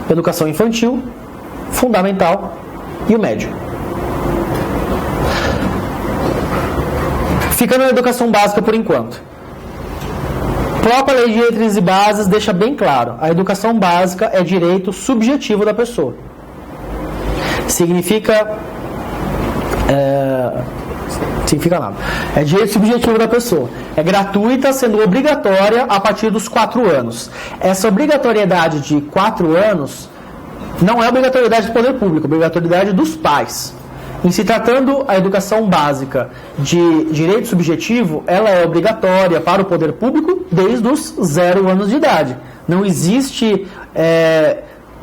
educação infantil, fundamental e o médio. Ficando na educação básica por enquanto. A própria lei de diretrizes e bases deixa bem claro: a educação básica é direito subjetivo da pessoa. Significa nada. É direito subjetivo da pessoa. É gratuita, sendo obrigatória a partir dos 4 anos. Essa obrigatoriedade de 4 anos não é obrigatoriedade do poder público, é obrigatoriedade dos pais. Em se tratando a educação básica de direito subjetivo, ela é obrigatória para o poder público desde os 0 anos de idade. Não existe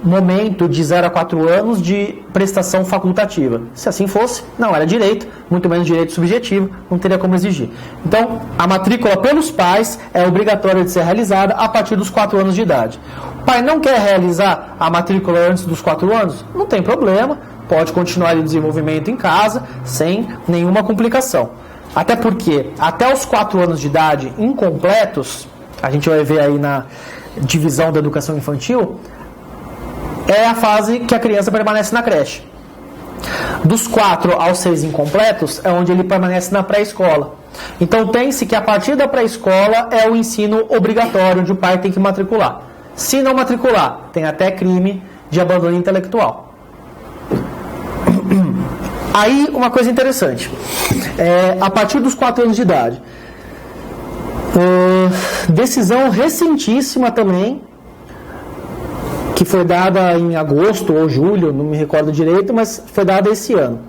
momento de 0 a 4 anos de prestação facultativa. Se assim fosse, não era direito, muito menos direito subjetivo, não teria como exigir. Então, a matrícula pelos pais é obrigatória de ser realizada a partir dos 4 anos de idade. O pai não quer realizar a matrícula antes dos 4 anos? Não tem problema, pode continuar o desenvolvimento em casa, sem nenhuma complicação. Até porque, até os 4 anos de idade incompletos, a gente vai ver aí na divisão da educação infantil, é a fase que a criança permanece na creche. Dos 4 aos 6 incompletos é onde ele permanece na pré-escola. Então pense que a partir da pré-escola é o ensino obrigatório, onde o pai tem que matricular. Se não matricular, tem até crime de abandono intelectual. Aí uma coisa interessante, a partir dos 4 anos de idade, decisão recentíssima também, que foi dada em agosto ou julho, não me recordo direito, mas foi dada esse ano.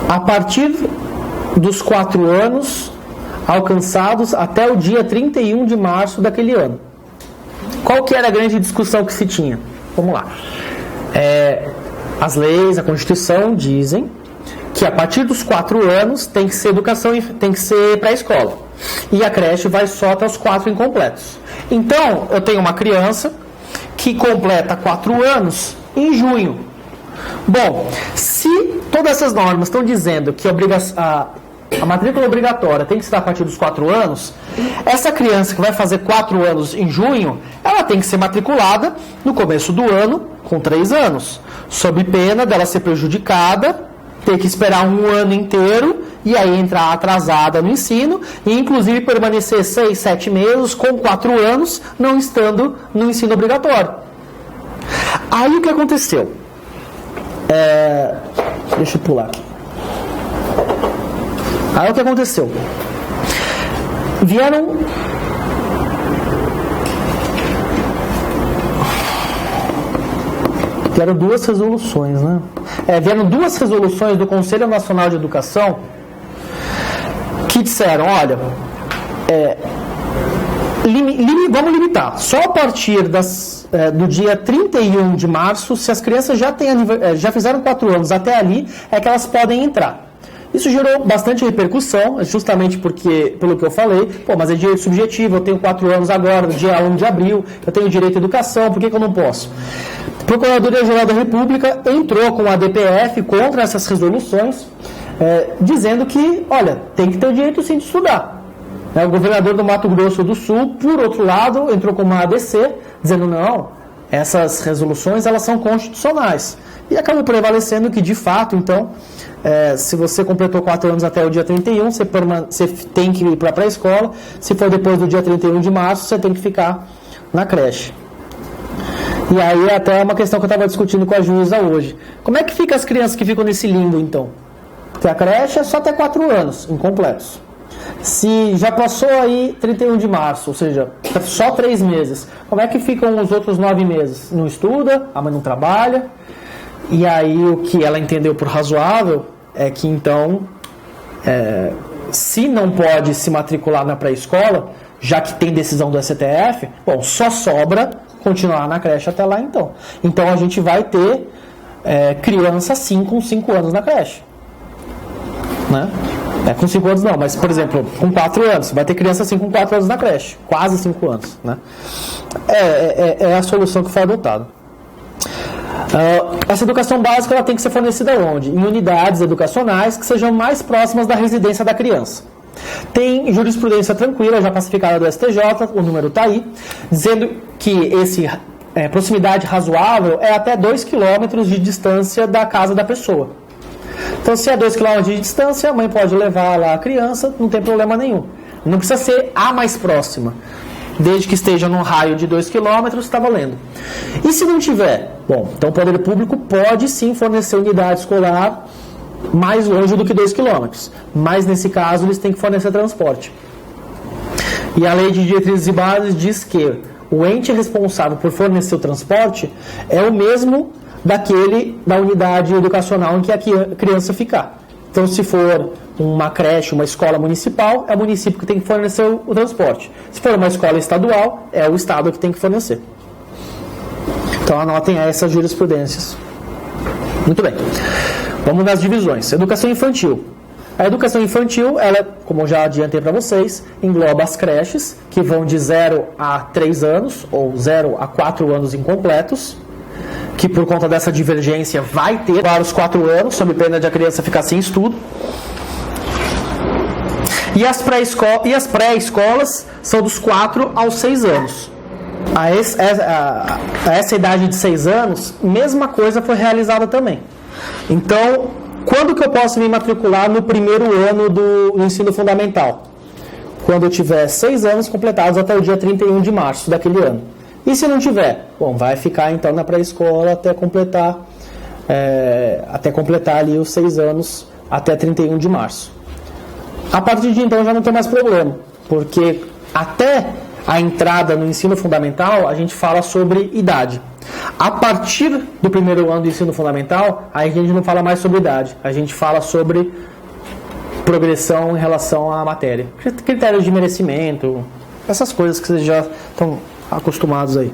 A partir dos 4 anos alcançados até o dia 31 de março daquele ano. Qual que era a grande discussão que se tinha? Vamos lá. As leis, a Constituição dizem que a partir dos 4 anos tem que ser educação, tem que ser pré-escola. E a creche vai só até os 4 incompletos. Então, eu tenho uma criança que completa 4 anos em junho. Bom, se todas essas normas estão dizendo que a matrícula obrigatória tem que estar a partir dos 4 anos, essa criança que vai fazer 4 anos em junho, ela tem que ser matriculada no começo do ano com 3 anos, sob pena dela ser prejudicada, ter que esperar 1 ano inteiro e aí entrar atrasada no ensino e inclusive permanecer 6, 7 meses com 4 anos não estando no ensino obrigatório. Aí o que aconteceu? Deixa eu pular aqui. Aí o que aconteceu? Vieram duas resoluções, né? Vieram 2 resoluções do Conselho Nacional de Educação que disseram, olha, vamos limitar, só a partir do dia 31 de março, se as crianças já fizeram 4 anos até ali, é que elas podem entrar. Isso gerou bastante repercussão, justamente pelo que eu falei, mas é direito subjetivo, eu tenho 4 anos agora, no dia 1 de abril, eu tenho direito à educação, por que eu não posso? A Procuradoria-Geral da República entrou com a DPF contra essas resoluções, dizendo que, olha, tem que ter o direito sim de estudar. O governador do Mato Grosso do Sul, por outro lado, entrou com uma ADC, dizendo não, essas resoluções elas são constitucionais. E acabou prevalecendo que, de fato, então, se você completou 4 anos até o dia 31, você tem que ir para a pré-escola. Se for depois do dia 31 de março, você tem que ficar na creche. E aí até uma questão que eu estava discutindo com a juíza hoje. Como é que fica as crianças que ficam nesse limbo, então? Porque a creche é só até 4 anos, incompletos. Se já passou aí 31 de março, ou seja, só 3 meses, como é que ficam os outros 9 meses? Não estuda, a mãe não trabalha, e aí o que ela entendeu por razoável é que então, se não pode se matricular na pré-escola, já que tem decisão do STF, bom, só sobra continuar na creche até lá então. Então a gente vai ter criança sim com 5 anos na creche. Né? Com 5 anos não, mas por exemplo, com 4 anos, vai ter criança assim com 4 anos na creche, quase 5 anos. Né? É a solução que foi adotada. Essa educação básica ela tem que ser fornecida onde? Em unidades educacionais que sejam mais próximas da residência da criança. Tem jurisprudência tranquila, já pacificada do STJ, o número está aí, dizendo que proximidade razoável é até 2 km de distância da casa da pessoa. Então, se é 2 km de distância, a mãe pode levar lá a criança, não tem problema nenhum. Não precisa ser a mais próxima. Desde que esteja num raio de 2 km, está valendo. E se não tiver? Bom, então o poder público pode sim fornecer unidade escolar mais longe do que 2 km. Mas nesse caso, eles têm que fornecer transporte. E a Lei de Diretrizes e Bases diz que o ente responsável por fornecer o transporte é o mesmo da unidade educacional em que a criança ficar. Então, se for uma creche, uma escola municipal, é o município que tem que fornecer o transporte. Se for uma escola estadual, é o estado que tem que fornecer. Então, anotem essas jurisprudências. Muito bem. Vamos nas divisões. Educação infantil. A educação infantil, ela, como eu já adiantei para vocês, engloba as creches, que vão de 0 a 3 anos, ou 0 a 4 anos incompletos, que por conta dessa divergência vai ter para os 4 anos, sob pena de a criança ficar sem estudo. E as pré-escolas são dos 4 aos 6 anos. A essa idade de 6 anos, mesma coisa foi realizada também. Então, quando que eu posso me matricular no primeiro ano do ensino fundamental? Quando eu tiver 6 anos completados até o dia 31 de março daquele ano. E se não tiver? Bom, vai ficar então na pré-escola até completar ali os 6 anos até 31 de março. A partir de então já não tem mais problema, porque até a entrada no ensino fundamental a gente fala sobre idade. A partir do primeiro ano do ensino fundamental, aí a gente não fala mais sobre idade, a gente fala sobre progressão em relação à matéria. Critérios de merecimento, essas coisas que vocês já estão acostumados aí.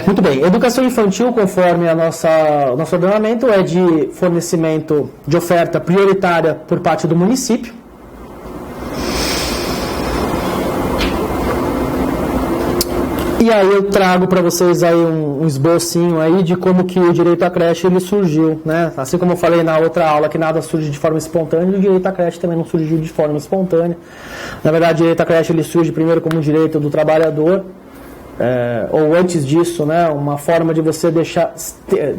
Muito bem, educação infantil, conforme o nosso ordenamento, é de fornecimento de oferta prioritária por parte do município. E aí eu trago para vocês aí um esbocinho aí de como que o direito à creche ele surgiu, né? Assim como eu falei na outra aula que nada surge de forma espontânea, o direito à creche também não surgiu de forma espontânea. Na verdade, o direito à creche ele surge primeiro como um direito do trabalhador, ou antes disso, né? Uma forma de você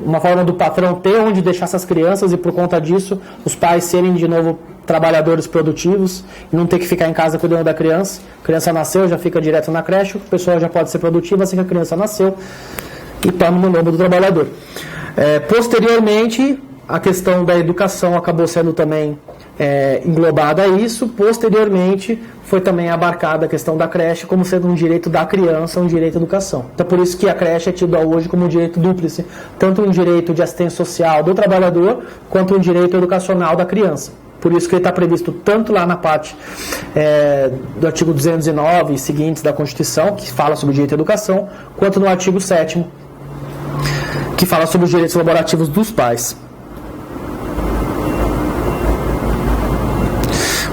uma forma do patrão ter onde deixar essas crianças e por conta disso os pais serem de novo trabalhadores produtivos e não ter que ficar em casa cuidando da criança. A criança nasceu, já fica direto na creche, a pessoa já pode ser produtiva assim que a criança nasceu e toma no nome do trabalhador. Posteriormente, a questão da educação acabou sendo também englobada a isso. Posteriormente, foi também abarcada a questão da creche como sendo um direito da criança, um direito à educação. Então, por isso que a creche é tida hoje como um direito dúplice, tanto um direito de assistência social do trabalhador, quanto um direito educacional da criança. Por isso que ele está previsto tanto lá na parte do artigo 209 e seguintes da Constituição, que fala sobre o direito à educação, quanto no artigo 7º, que fala sobre os direitos laborativos dos pais.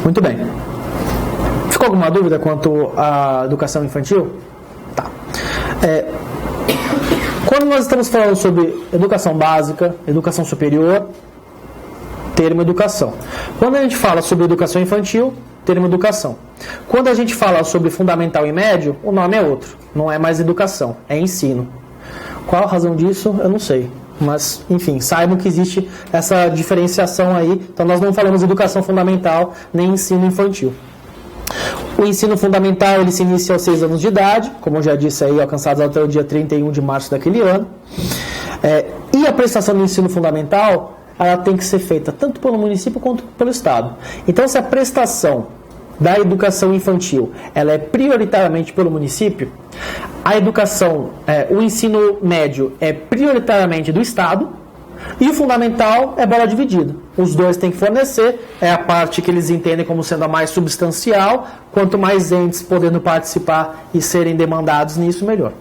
Muito bem. Ficou alguma dúvida quanto à educação infantil? Tá. Quando nós estamos falando sobre educação básica, educação superior, termo educação. Quando a gente fala sobre educação infantil, termo educação. Quando a gente fala sobre fundamental e médio, o nome é outro. Não é mais educação, é ensino. Qual a razão disso? Eu não sei. Mas, enfim, saibam que existe essa diferenciação aí. Então, nós não falamos educação fundamental nem ensino infantil. O ensino fundamental ele se inicia aos 6 anos de idade, como eu já disse aí, alcançados até o dia 31 de março daquele ano. E a prestação do ensino fundamental, ela tem que ser feita tanto pelo município quanto pelo Estado. Então, se a prestação da educação infantil ela é prioritariamente pelo município, a educação, o ensino médio é prioritariamente do Estado, e o fundamental é bola dividida. Os dois têm que fornecer, é a parte que eles entendem como sendo a mais substancial. Quanto mais entes podendo participar e serem demandados nisso, melhor.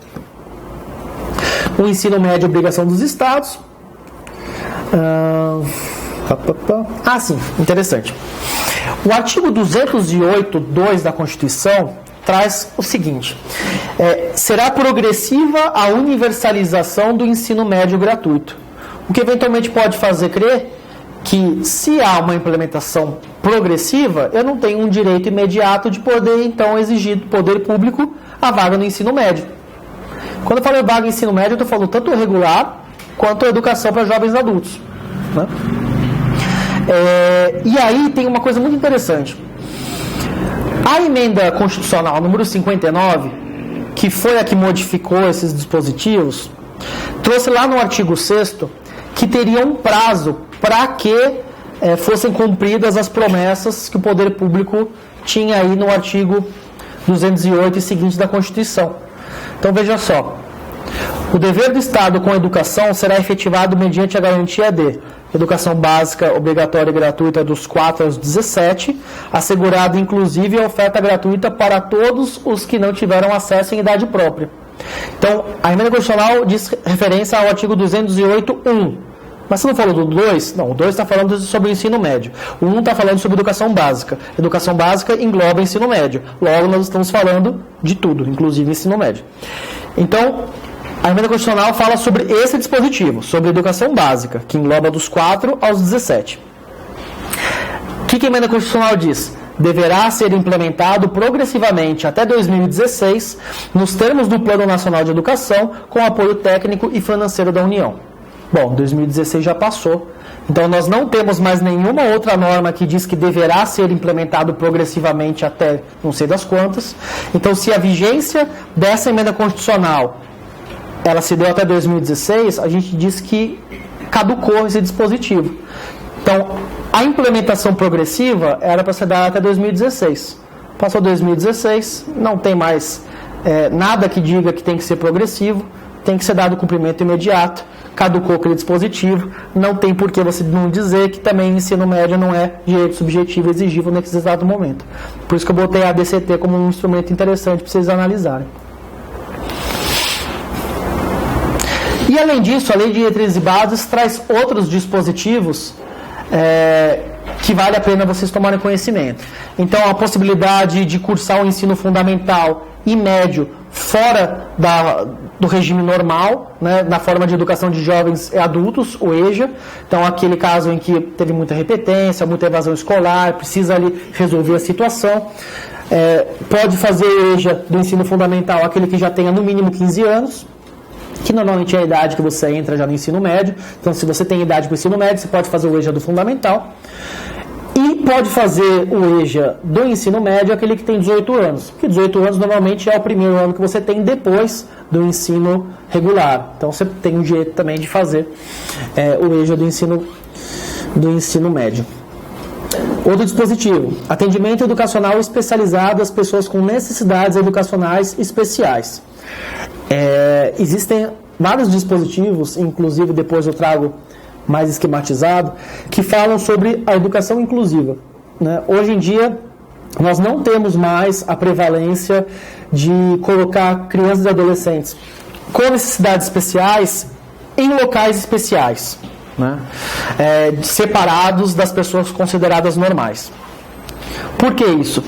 O ensino médio é obrigação dos estados. Sim, interessante. O artigo 208.2 da Constituição traz o seguinte: será progressiva a universalização do ensino médio gratuito. O que eventualmente pode fazer crer que, se há uma implementação progressiva, eu não tenho um direito imediato de poder, então, exigir do poder público a vaga no ensino médio. Quando eu falo vaga no ensino médio, eu estou falando tanto regular quanto a educação para jovens adultos, né? E aí tem uma coisa muito interessante. A emenda constitucional número 59, que foi a que modificou esses dispositivos, trouxe lá no artigo 6º que teria um prazo para que fossem cumpridas as promessas que o poder público tinha aí no artigo 208 e seguinte da Constituição. Então veja só, o dever do Estado com a educação será efetivado mediante a garantia de educação básica obrigatória e gratuita dos 4 aos 17, assegurada inclusive a oferta gratuita para todos os que não tiveram acesso em idade própria. Então, a emenda constitucional diz referência ao artigo 208.1. Mas você não falou do 2? Não, o 2 está falando sobre o ensino médio. O 1 está falando sobre educação básica. Educação básica engloba ensino médio. Logo, nós estamos falando de tudo, inclusive ensino médio. Então, a emenda constitucional fala sobre esse dispositivo, sobre educação básica, que engloba dos 4 aos 17. O que a emenda constitucional diz? Deverá ser implementado progressivamente até 2016, nos termos do Plano Nacional de Educação, com apoio técnico e financeiro da União. Bom, 2016 já passou, então nós não temos mais nenhuma outra norma que diz que deverá ser implementado progressivamente até não sei das quantas. Então, se a vigência dessa emenda constitucional ela se deu até 2016, a gente diz que caducou esse dispositivo. Então, a implementação progressiva era para ser dada até 2016. Passou 2016, não tem mais nada que diga que tem que ser progressivo, tem que ser dado cumprimento imediato, caducou aquele dispositivo, não tem por que você não dizer que também ensino médio não é direito subjetivo exigível nesse exato momento. Por isso que eu botei a ADCT como um instrumento interessante para vocês analisarem. E além disso, a Lei de Diretrizes e Bases traz outros dispositivos que vale a pena vocês tomarem conhecimento. Então, a possibilidade de cursar o ensino fundamental e médio fora do regime normal, né, na forma de educação de jovens e adultos, o EJA. Então, aquele caso em que teve muita repetência, muita evasão escolar, precisa ali resolver a situação. Pode fazer o EJA do ensino fundamental aquele que já tenha no mínimo 15 anos, que normalmente é a idade que você entra já no ensino médio. Então, se você tem idade para o ensino médio, você pode fazer o EJA do fundamental. E pode fazer o EJA do ensino médio aquele que tem 18 anos. Porque 18 anos normalmente é o primeiro ano que você tem depois do ensino regular. Então, você tem o direito também de fazer o EJA do ensino médio. Outro dispositivo: atendimento educacional especializado às pessoas com necessidades educacionais especiais. Existem vários dispositivos, inclusive depois eu trago mais esquematizado, que falam sobre a educação inclusiva, né? Hoje em dia, nós não temos mais a prevalência de colocar crianças e adolescentes com necessidades especiais em locais especiais, né? Separados das pessoas consideradas normais. Por que isso?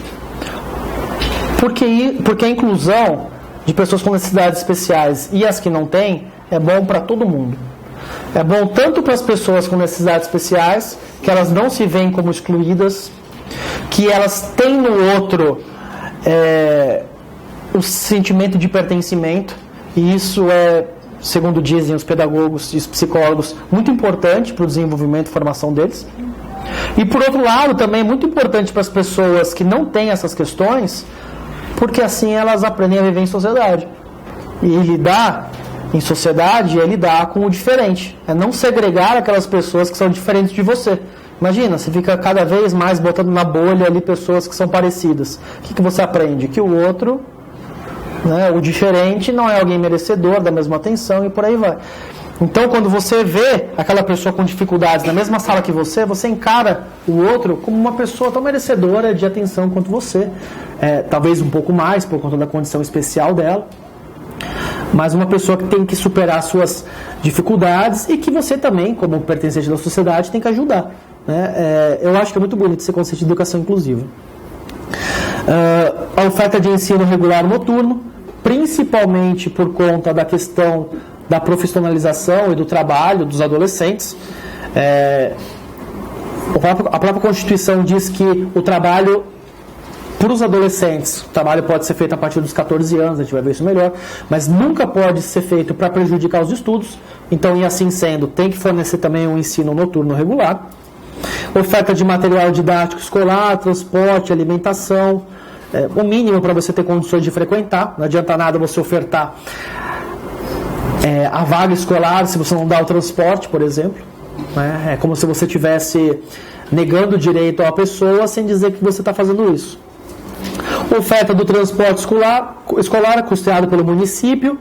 Porque a inclusão de pessoas com necessidades especiais e as que não têm é bom para todo mundo. É bom tanto para as pessoas com necessidades especiais, que elas não se veem como excluídas, que elas têm no outro o sentimento de pertencimento, e isso é, segundo dizem os pedagogos e os psicólogos, muito importante para o desenvolvimento e formação deles. E por outro lado, também é muito importante para as pessoas que não têm essas questões, porque assim elas aprendem a viver em sociedade. E lidar em sociedade é lidar com o diferente, é não segregar aquelas pessoas que são diferentes de você. Imagina, você fica cada vez mais botando na bolha ali pessoas que são parecidas. O que você aprende? Que o outro, né, o diferente, não é alguém merecedor da mesma atenção e por aí vai. Então, quando você vê aquela pessoa com dificuldades na mesma sala que você encara o outro como uma pessoa tão merecedora de atenção quanto você. Talvez um pouco mais, por conta da condição especial dela. Mas uma pessoa que tem que superar suas dificuldades e que você também, como pertencente da sociedade, tem que ajudar. Né? Eu acho que é muito bonito esse conceito de educação inclusiva. A oferta de ensino regular noturno, principalmente por conta da questão da profissionalização e do trabalho dos adolescentes. A própria Constituição diz que o trabalho para os adolescentes, o trabalho pode ser feito a partir dos 14 anos, a gente vai ver isso melhor, mas nunca pode ser feito para prejudicar os estudos. Então, e assim sendo, tem que fornecer também um ensino noturno regular. Oferta de material didático escolar, transporte, alimentação, o mínimo para você ter condições de frequentar. Não adianta nada você ofertar a vaga escolar se você não dá o transporte, por exemplo. É como se você estivesse negando o direito a uma pessoa sem dizer que você está fazendo isso. Oferta do transporte escolar custeado pelo município,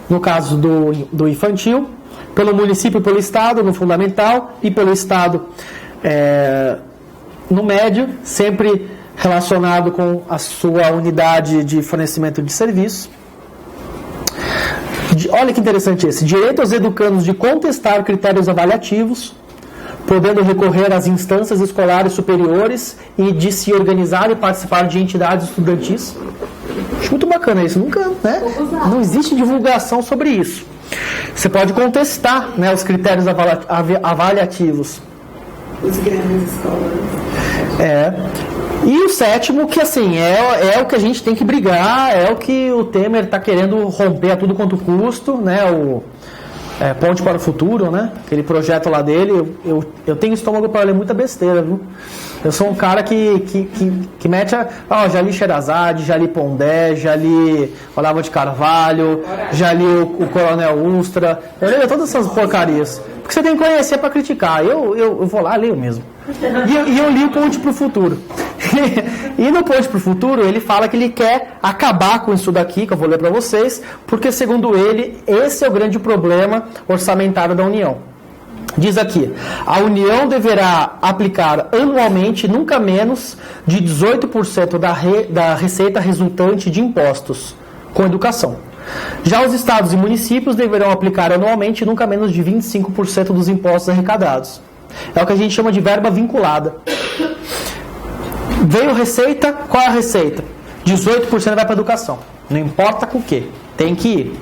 no caso do infantil, pelo município e pelo Estado no fundamental e pelo Estado no médio, sempre relacionado com a sua unidade de fornecimento de serviço. Olha que interessante esse. Direito aos educandos de contestar critérios avaliativos, podendo recorrer às instâncias escolares superiores e de se organizar e participar de entidades estudantis. Acho muito bacana isso. Nunca, né? Não existe divulgação sobre isso. Você pode contestar, né, os critérios avaliativos. Os grandes escolas. E o sétimo, que assim, é o que a gente tem que brigar, é o que o Temer está querendo romper a tudo quanto custo, né? Ponte para o Futuro, né? Aquele projeto lá dele. Eu tenho estômago para ler muita besteira, viu? Eu sou um cara que mete já li Sherazade, já li Pondé, já li Olavo de Carvalho, já li o Coronel Ustra. Eu leio todas essas porcarias. Porque você tem que conhecer para criticar. Eu vou lá, leio mesmo. E eu li o Ponte para o Futuro. E no Ponte para o Futuro, ele fala que ele quer acabar com isso daqui, que eu vou ler para vocês, porque, segundo ele, esse é o grande problema orçamentário da União. Diz aqui, a União deverá aplicar anualmente nunca menos de 18% da receita resultante de impostos com educação. Já os estados e municípios deverão aplicar anualmente nunca menos de 25% dos impostos arrecadados. É o que a gente chama de verba vinculada. Veio receita, qual é a receita? 18% vai para a educação. Não importa com o quê, tem que ir.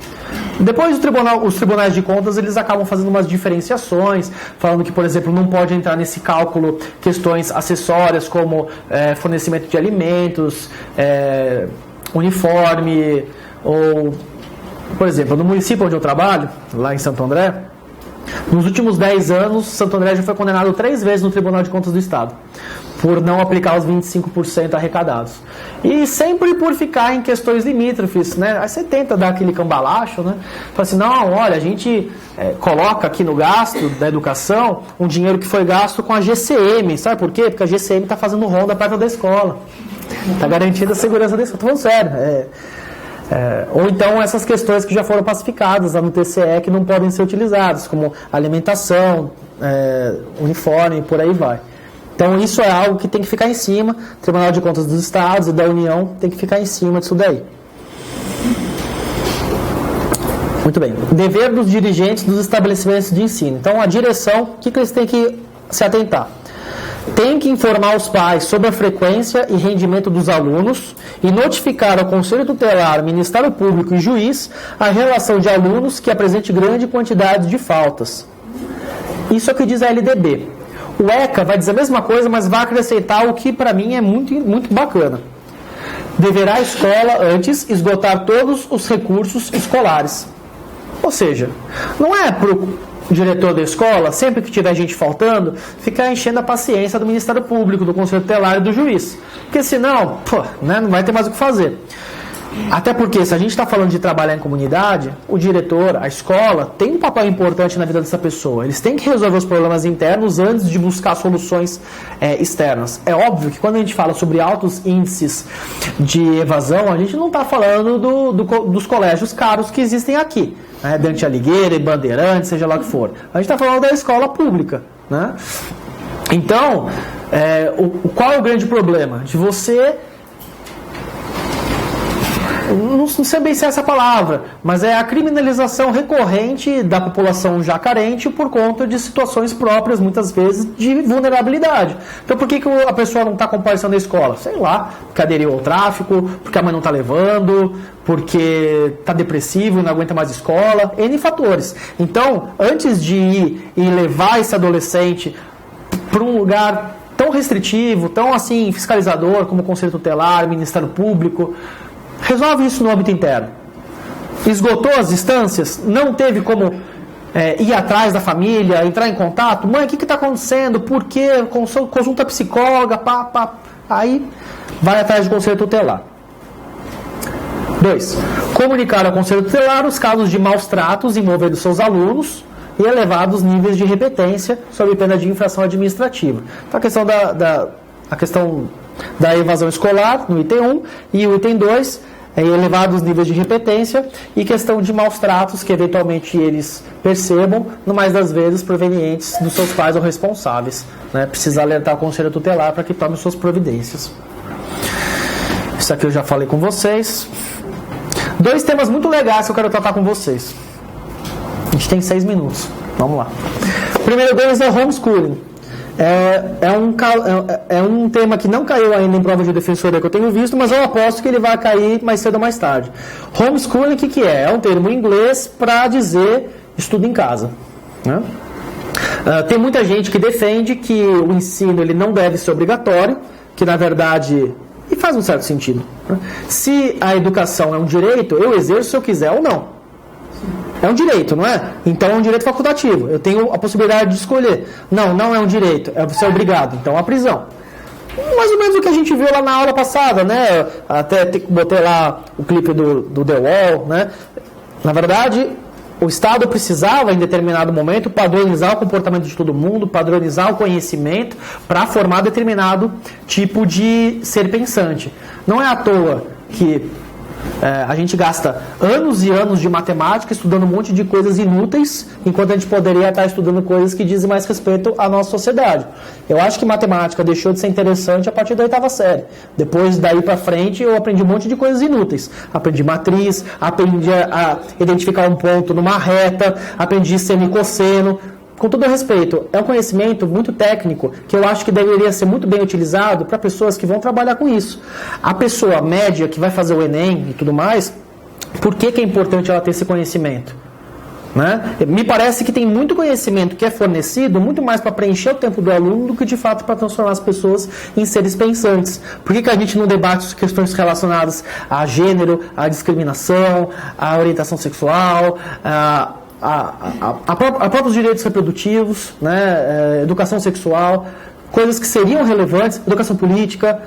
Depois os tribunais de contas, eles acabam fazendo umas diferenciações, falando que, por exemplo, não pode entrar nesse cálculo questões acessórias como fornecimento de alimentos, uniforme, ou, por exemplo, no município onde eu trabalho, lá em Santo André, nos últimos 10 anos, Santo André já foi condenado 3 vezes no Tribunal de Contas do Estado, por não aplicar os 25% arrecadados. E sempre por ficar em questões limítrofes, né? Aí você tenta dar aquele cambalacho, né? Fala assim, não, olha, a gente coloca aqui no gasto da educação um dinheiro que foi gasto com a GCM. Sabe por quê? Porque a GCM está fazendo ronda perto da escola. Está garantindo a segurança da escola. Estou falando sério. Ou então essas questões que já foram pacificadas lá no TCE que não podem ser utilizadas, como alimentação, uniforme, por aí vai. Então isso é algo que tem que ficar em cima, o Tribunal de Contas dos Estados e da União tem que ficar em cima disso daí. Muito bem. Dever dos dirigentes dos estabelecimentos de ensino. Então a direção, o que eles têm que se atentar? Tem que informar os pais sobre a frequência e rendimento dos alunos e notificar ao Conselho Tutelar, Ministério Público e juiz a relação de alunos que apresente grande quantidade de faltas. Isso é o que diz a LDB. O ECA vai dizer a mesma coisa, mas vai acrescentar o que para mim é muito, muito bacana. Deverá a escola, antes, esgotar todos os recursos escolares. Ou seja, não é diretor da escola, sempre que tiver gente faltando, ficar enchendo a paciência do Ministério Público, do Conselho Tutelar e do juiz. Porque senão, né, não vai ter mais o que fazer. Até porque, se a gente está falando de trabalhar em comunidade, o diretor, a escola, tem um papel importante na vida dessa pessoa. Eles têm que resolver os problemas internos antes de buscar soluções externas. É óbvio que quando a gente fala sobre altos índices de evasão, a gente não está falando dos colégios caros que existem aqui, né? Dante Alighieri, Bandeirantes, seja lá o que for. A gente está falando da escola pública, né? Então, qual é o grande problema? De você... Não sei bem se é essa palavra, mas é a criminalização recorrente da população já carente por conta de situações próprias, muitas vezes, de vulnerabilidade. Então, por que a pessoa não está comparecendo à escola? Sei lá, porque aderiu ao tráfico, porque a mãe não está levando, porque está depressivo e não aguenta mais escola, N fatores. Então, antes de ir e levar esse adolescente para um lugar tão restritivo, tão assim, fiscalizador, como o Conselho Tutelar, Ministério Público, resolve isso no âmbito interno. Esgotou as instâncias? Não teve como ir atrás da família, entrar em contato? Mãe, o que está acontecendo? Por quê? Consulta psicóloga, Aí vai atrás do Conselho Tutelar. 2. Comunicar ao Conselho Tutelar os casos de maus tratos envolvendo seus alunos e elevados níveis de repetência sob pena de infração administrativa. Então, a questão da evasão escolar, no item 1, e o item 2, elevados níveis de repetência e questão de maus tratos que eventualmente eles percebam, no mais das vezes provenientes dos seus pais ou responsáveis, né? Precisa alertar o Conselho Tutelar para que tome suas providências. Isso aqui eu já falei com vocês. 2 temas muito legais que eu quero tratar com vocês. A gente tem 6 minutos. Vamos lá. O primeiro deles é o homeschooling. É um tema que não caiu ainda em prova de defensoria que eu tenho visto, mas eu aposto que ele vai cair mais cedo ou mais tarde. Homeschooling, o que é? É um termo em inglês para dizer estudo em casa, né? Tem muita gente que defende que o ensino ele não deve ser obrigatório, que na verdade, e faz um certo sentido, né? Se a educação é um direito, eu exerço se eu quiser ou não. É um direito, não é? Então é um direito facultativo. Eu tenho a possibilidade de escolher. Não é um direito. Você é obrigado. Então a prisão. Mais ou menos o que a gente viu lá na aula passada, né? Até botei lá o clipe do The Wall, né? Na verdade, o Estado precisava, em determinado momento, padronizar o comportamento de todo mundo, padronizar o conhecimento para formar determinado tipo de ser pensante. Não é à toa que a gente gasta anos e anos de matemática estudando um monte de coisas inúteis, enquanto a gente poderia estar estudando coisas que dizem mais respeito à nossa sociedade. Eu acho que matemática deixou de ser interessante a partir da 8ª série. Depois, daí para frente, eu aprendi um monte de coisas inúteis. Aprendi matriz, aprendi a identificar um ponto numa reta, aprendi seno e cosseno. Com todo respeito, é um conhecimento muito técnico que eu acho que deveria ser muito bem utilizado para pessoas que vão trabalhar com isso. A pessoa média que vai fazer o Enem e tudo mais, por que é importante ela ter esse conhecimento? Né? Me parece que tem muito conhecimento que é fornecido muito mais para preencher o tempo do aluno do que de fato para transformar as pessoas em seres pensantes. Por que a gente não debate questões relacionadas a gênero, a discriminação, a orientação sexual, a próprios direitos reprodutivos, né, educação sexual, coisas que seriam relevantes, educação política,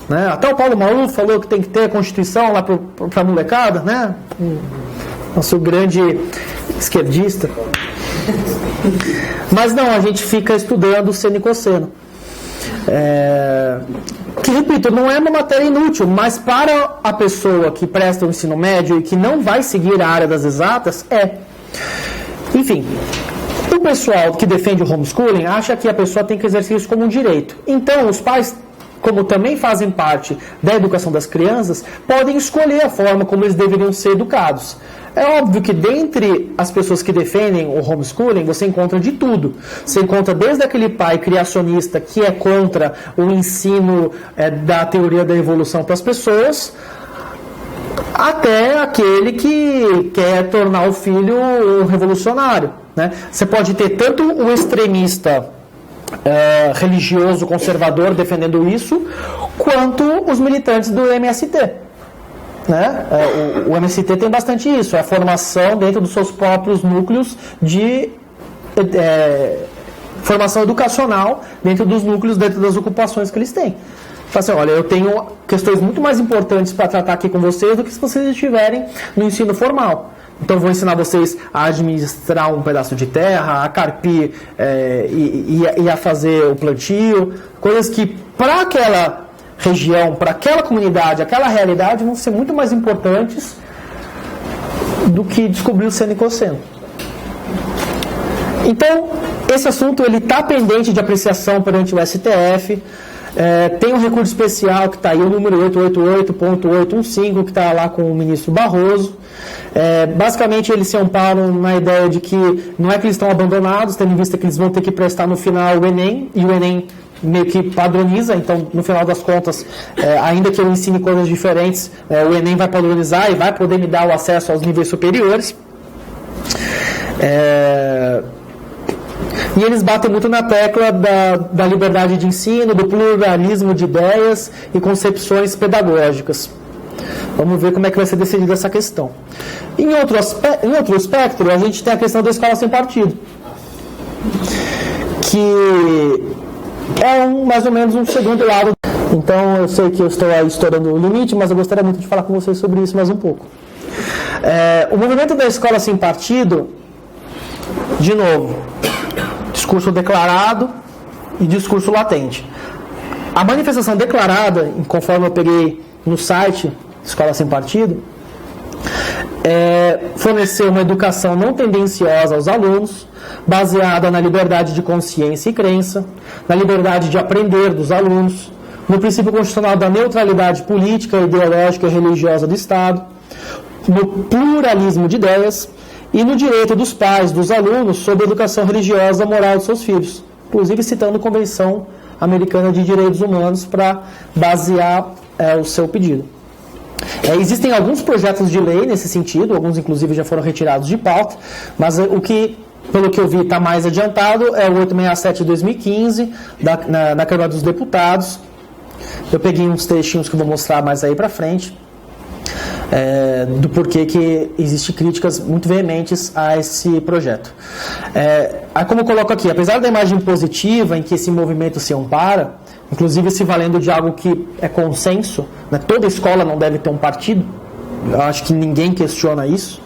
né? Até o Paulo Maluf falou que tem que ter a Constituição lá para a molecada, né? Nosso grande esquerdista. Mas não, a gente fica estudando seno e cosseno. Que, repito, não é uma matéria inútil, mas para a pessoa que presta o ensino médio e que não vai seguir a área das exatas, Enfim, o pessoal que defende o homeschooling acha que a pessoa tem que exercer isso como um direito. Então, os pais, como também fazem parte da educação das crianças, podem escolher a forma como eles deveriam ser educados. É óbvio que dentre as pessoas que defendem o homeschooling, você encontra de tudo. Você encontra desde aquele pai criacionista que é contra o ensino da teoria da evolução para as pessoas, até aquele que quer tornar o filho um revolucionário, né? Você pode ter tanto o extremista religioso conservador defendendo isso, quanto os militantes do MST, né? O MST tem bastante isso, é a formação dentro dos seus próprios núcleos de formação educacional dentro dos núcleos, dentro das ocupações que eles têm. Fala assim, olha, eu tenho questões muito mais importantes para tratar aqui com vocês do que se vocês estiverem no ensino formal. Então, vou ensinar vocês a administrar um pedaço de terra, a carpir e a fazer o plantio, coisas que para aquela região, para aquela comunidade, aquela realidade vão ser muito mais importantes do que descobrir o seno e cosseno. Então, esse assunto está pendente de apreciação perante o STF. Tem um recurso especial que está aí, o número 888.815, que está lá com o ministro Barroso. Basicamente, eles se amparam na ideia de que não é que eles estão abandonados, tendo em vista que eles vão ter que prestar no final o Enem, e o Enem meio que padroniza, então, no final das contas, ainda que eu ensine coisas diferentes, o Enem vai padronizar e vai poder me dar o acesso aos níveis superiores. E eles batem muito na tecla da liberdade de ensino, do pluralismo de ideias e concepções pedagógicas. Vamos ver como é que vai ser decidida essa questão. Em outro espectro, a gente tem a questão da escola sem partido, que é mais ou menos um segundo lado. Então, eu sei que eu estou aí estourando o limite, mas eu gostaria muito de falar com vocês sobre isso mais um pouco. O movimento da escola sem partido, de novo, discurso declarado e discurso latente. A manifestação declarada, conforme eu peguei no site Escola Sem Partido, fornecer uma educação não tendenciosa aos alunos, baseada na liberdade de consciência e crença, na liberdade de aprender dos alunos, no princípio constitucional da neutralidade política, ideológica e religiosa do Estado, no pluralismo de ideias e no direito dos pais, dos alunos, sobre a educação religiosa moral de seus filhos, inclusive citando a Convenção Americana de Direitos Humanos para basear o seu pedido. Existem alguns projetos de lei nesse sentido, alguns inclusive já foram retirados de pauta, mas o que, pelo que eu vi, está mais adiantado é o 867 de 2015, na Câmara dos Deputados. Eu peguei uns textinhos que eu vou mostrar mais aí para frente, do porquê que existem críticas muito veementes a esse projeto. Como eu coloco aqui, apesar da imagem positiva em que esse movimento se ampara, inclusive se valendo de algo que é consenso, né? Toda escola não deve ter um partido, eu acho que ninguém questiona isso.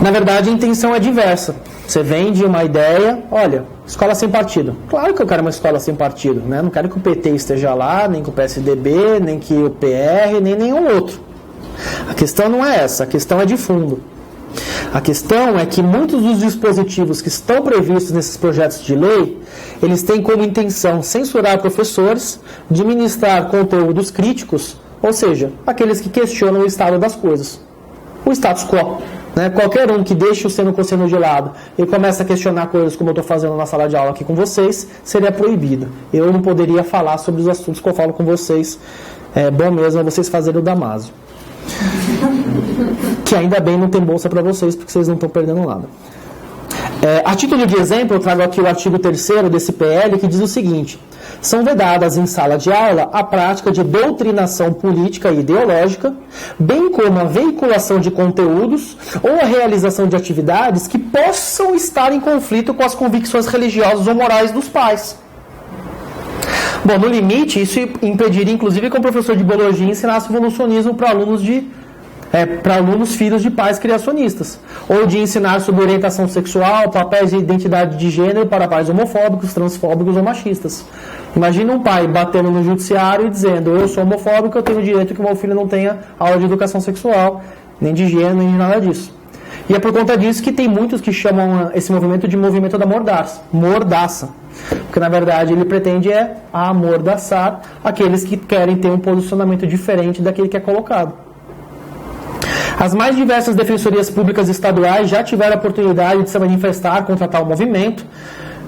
Na verdade, a intenção é diversa. Você vende uma ideia, olha, escola sem partido. Claro que eu quero uma escola sem partido, né? Não quero que o PT esteja lá, nem que o PSDB, nem que o PR, nem nenhum outro. A questão não é essa, a questão é de fundo. A questão é que muitos dos dispositivos que estão previstos nesses projetos de lei, eles têm como intenção censurar professores, de ministrar conteúdos críticos, ou seja, aqueles que questionam o estado das coisas, o status quo. Né? Qualquer um que deixe o seno cosseno de lado e começa a questionar coisas como eu estou fazendo na sala de aula aqui com vocês, seria proibido. Eu não poderia falar sobre os assuntos que eu falo com vocês. É bom mesmo vocês fazerem o Damásio. Que ainda bem não tem bolsa para vocês, porque vocês não estão perdendo nada. A título de exemplo, eu trago aqui o artigo 3º desse PL, que diz o seguinte: são vedadas em sala de aula a prática de doutrinação política e ideológica, bem como a veiculação de conteúdos ou a realização de atividades que possam estar em conflito com as convicções religiosas ou morais dos pais. Bom, no limite, isso impediria, inclusive, que o professor de biologia ensinasse o evolucionismo para alunos filhos de pais criacionistas, ou de ensinar sobre orientação sexual, papéis de identidade de gênero para pais homofóbicos, transfóbicos ou machistas. Imagina um pai batendo no judiciário e dizendo: eu sou homofóbico, eu tenho o direito que o meu filho não tenha aula de educação sexual, nem de gênero, nem de nada disso. E é por conta disso que tem muitos que chamam esse movimento de movimento da mordaça. Porque, na verdade, ele pretende amordaçar aqueles que querem ter um posicionamento diferente daquele que é colocado. As mais diversas defensorias públicas estaduais já tiveram a oportunidade de se manifestar contra tal movimento.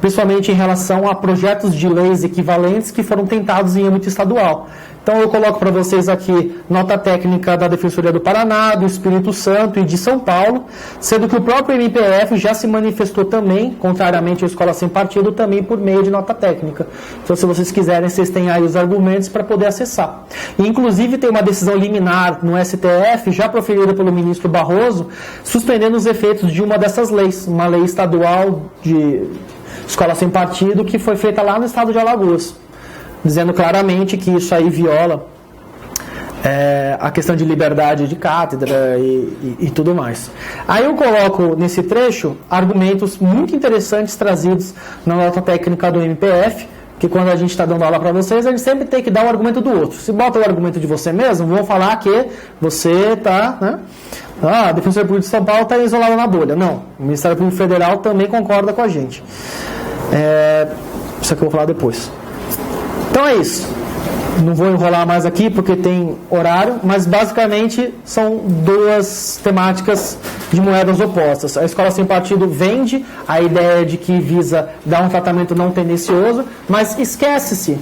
principalmente em relação a projetos de leis equivalentes que foram tentados em âmbito estadual. Então eu coloco para vocês aqui nota técnica da Defensoria do Paraná, do Espírito Santo e de São Paulo, sendo que o próprio MPF já se manifestou também, contrariamente à Escola Sem Partido, também por meio de nota técnica. Então se vocês quiserem, vocês têm aí os argumentos para poder acessar. E, inclusive tem uma decisão liminar no STF, já proferida pelo ministro Barroso, suspendendo os efeitos de uma dessas leis, uma lei estadual de Escola Sem Partido, que foi feita lá no estado de Alagoas, dizendo claramente que isso aí viola a questão de liberdade de cátedra e tudo mais. Aí eu coloco nesse trecho argumentos muito interessantes trazidos na nota técnica do MPF, que quando a gente está dando aula para vocês, a gente sempre tem que dar o argumento do outro. Se bota o argumento de você mesmo, vão falar que você está... Né? A Defensoria Pública de São Paulo está isolada na bolha. Não, o Ministério Público Federal também concorda com a gente. Isso aqui eu vou falar depois. Então é isso. Não vou enrolar mais aqui porque tem horário, mas basicamente são duas temáticas de moedas opostas. A Escola Sem Partido vende a ideia de que visa dar um tratamento não tendencioso, mas esquece-se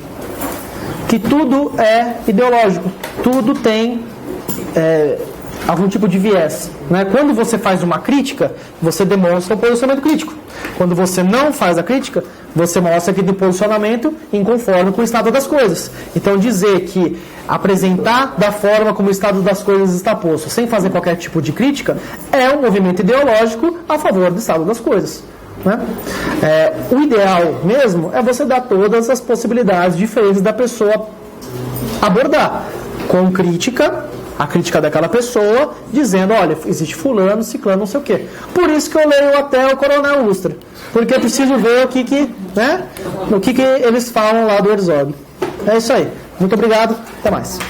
que tudo é ideológico, tudo tem algum tipo de viés. Né? Quando você faz uma crítica, você demonstra um posicionamento crítico. Quando você não faz a crítica, você mostra que tem posicionamento inconforme com o estado das coisas. Então, dizer que apresentar da forma como o estado das coisas está posto, sem fazer qualquer tipo de crítica, é um movimento ideológico a favor do estado das coisas. Né? O ideal mesmo é você dar todas as possibilidades diferentes da pessoa abordar, com crítica, a crítica daquela pessoa, dizendo, olha, existe fulano, ciclano, não sei o quê. Por isso que eu leio até o Coronel Ustra, porque eu preciso ver o que eles falam lá do Herzog. É isso aí. Muito obrigado. Até mais.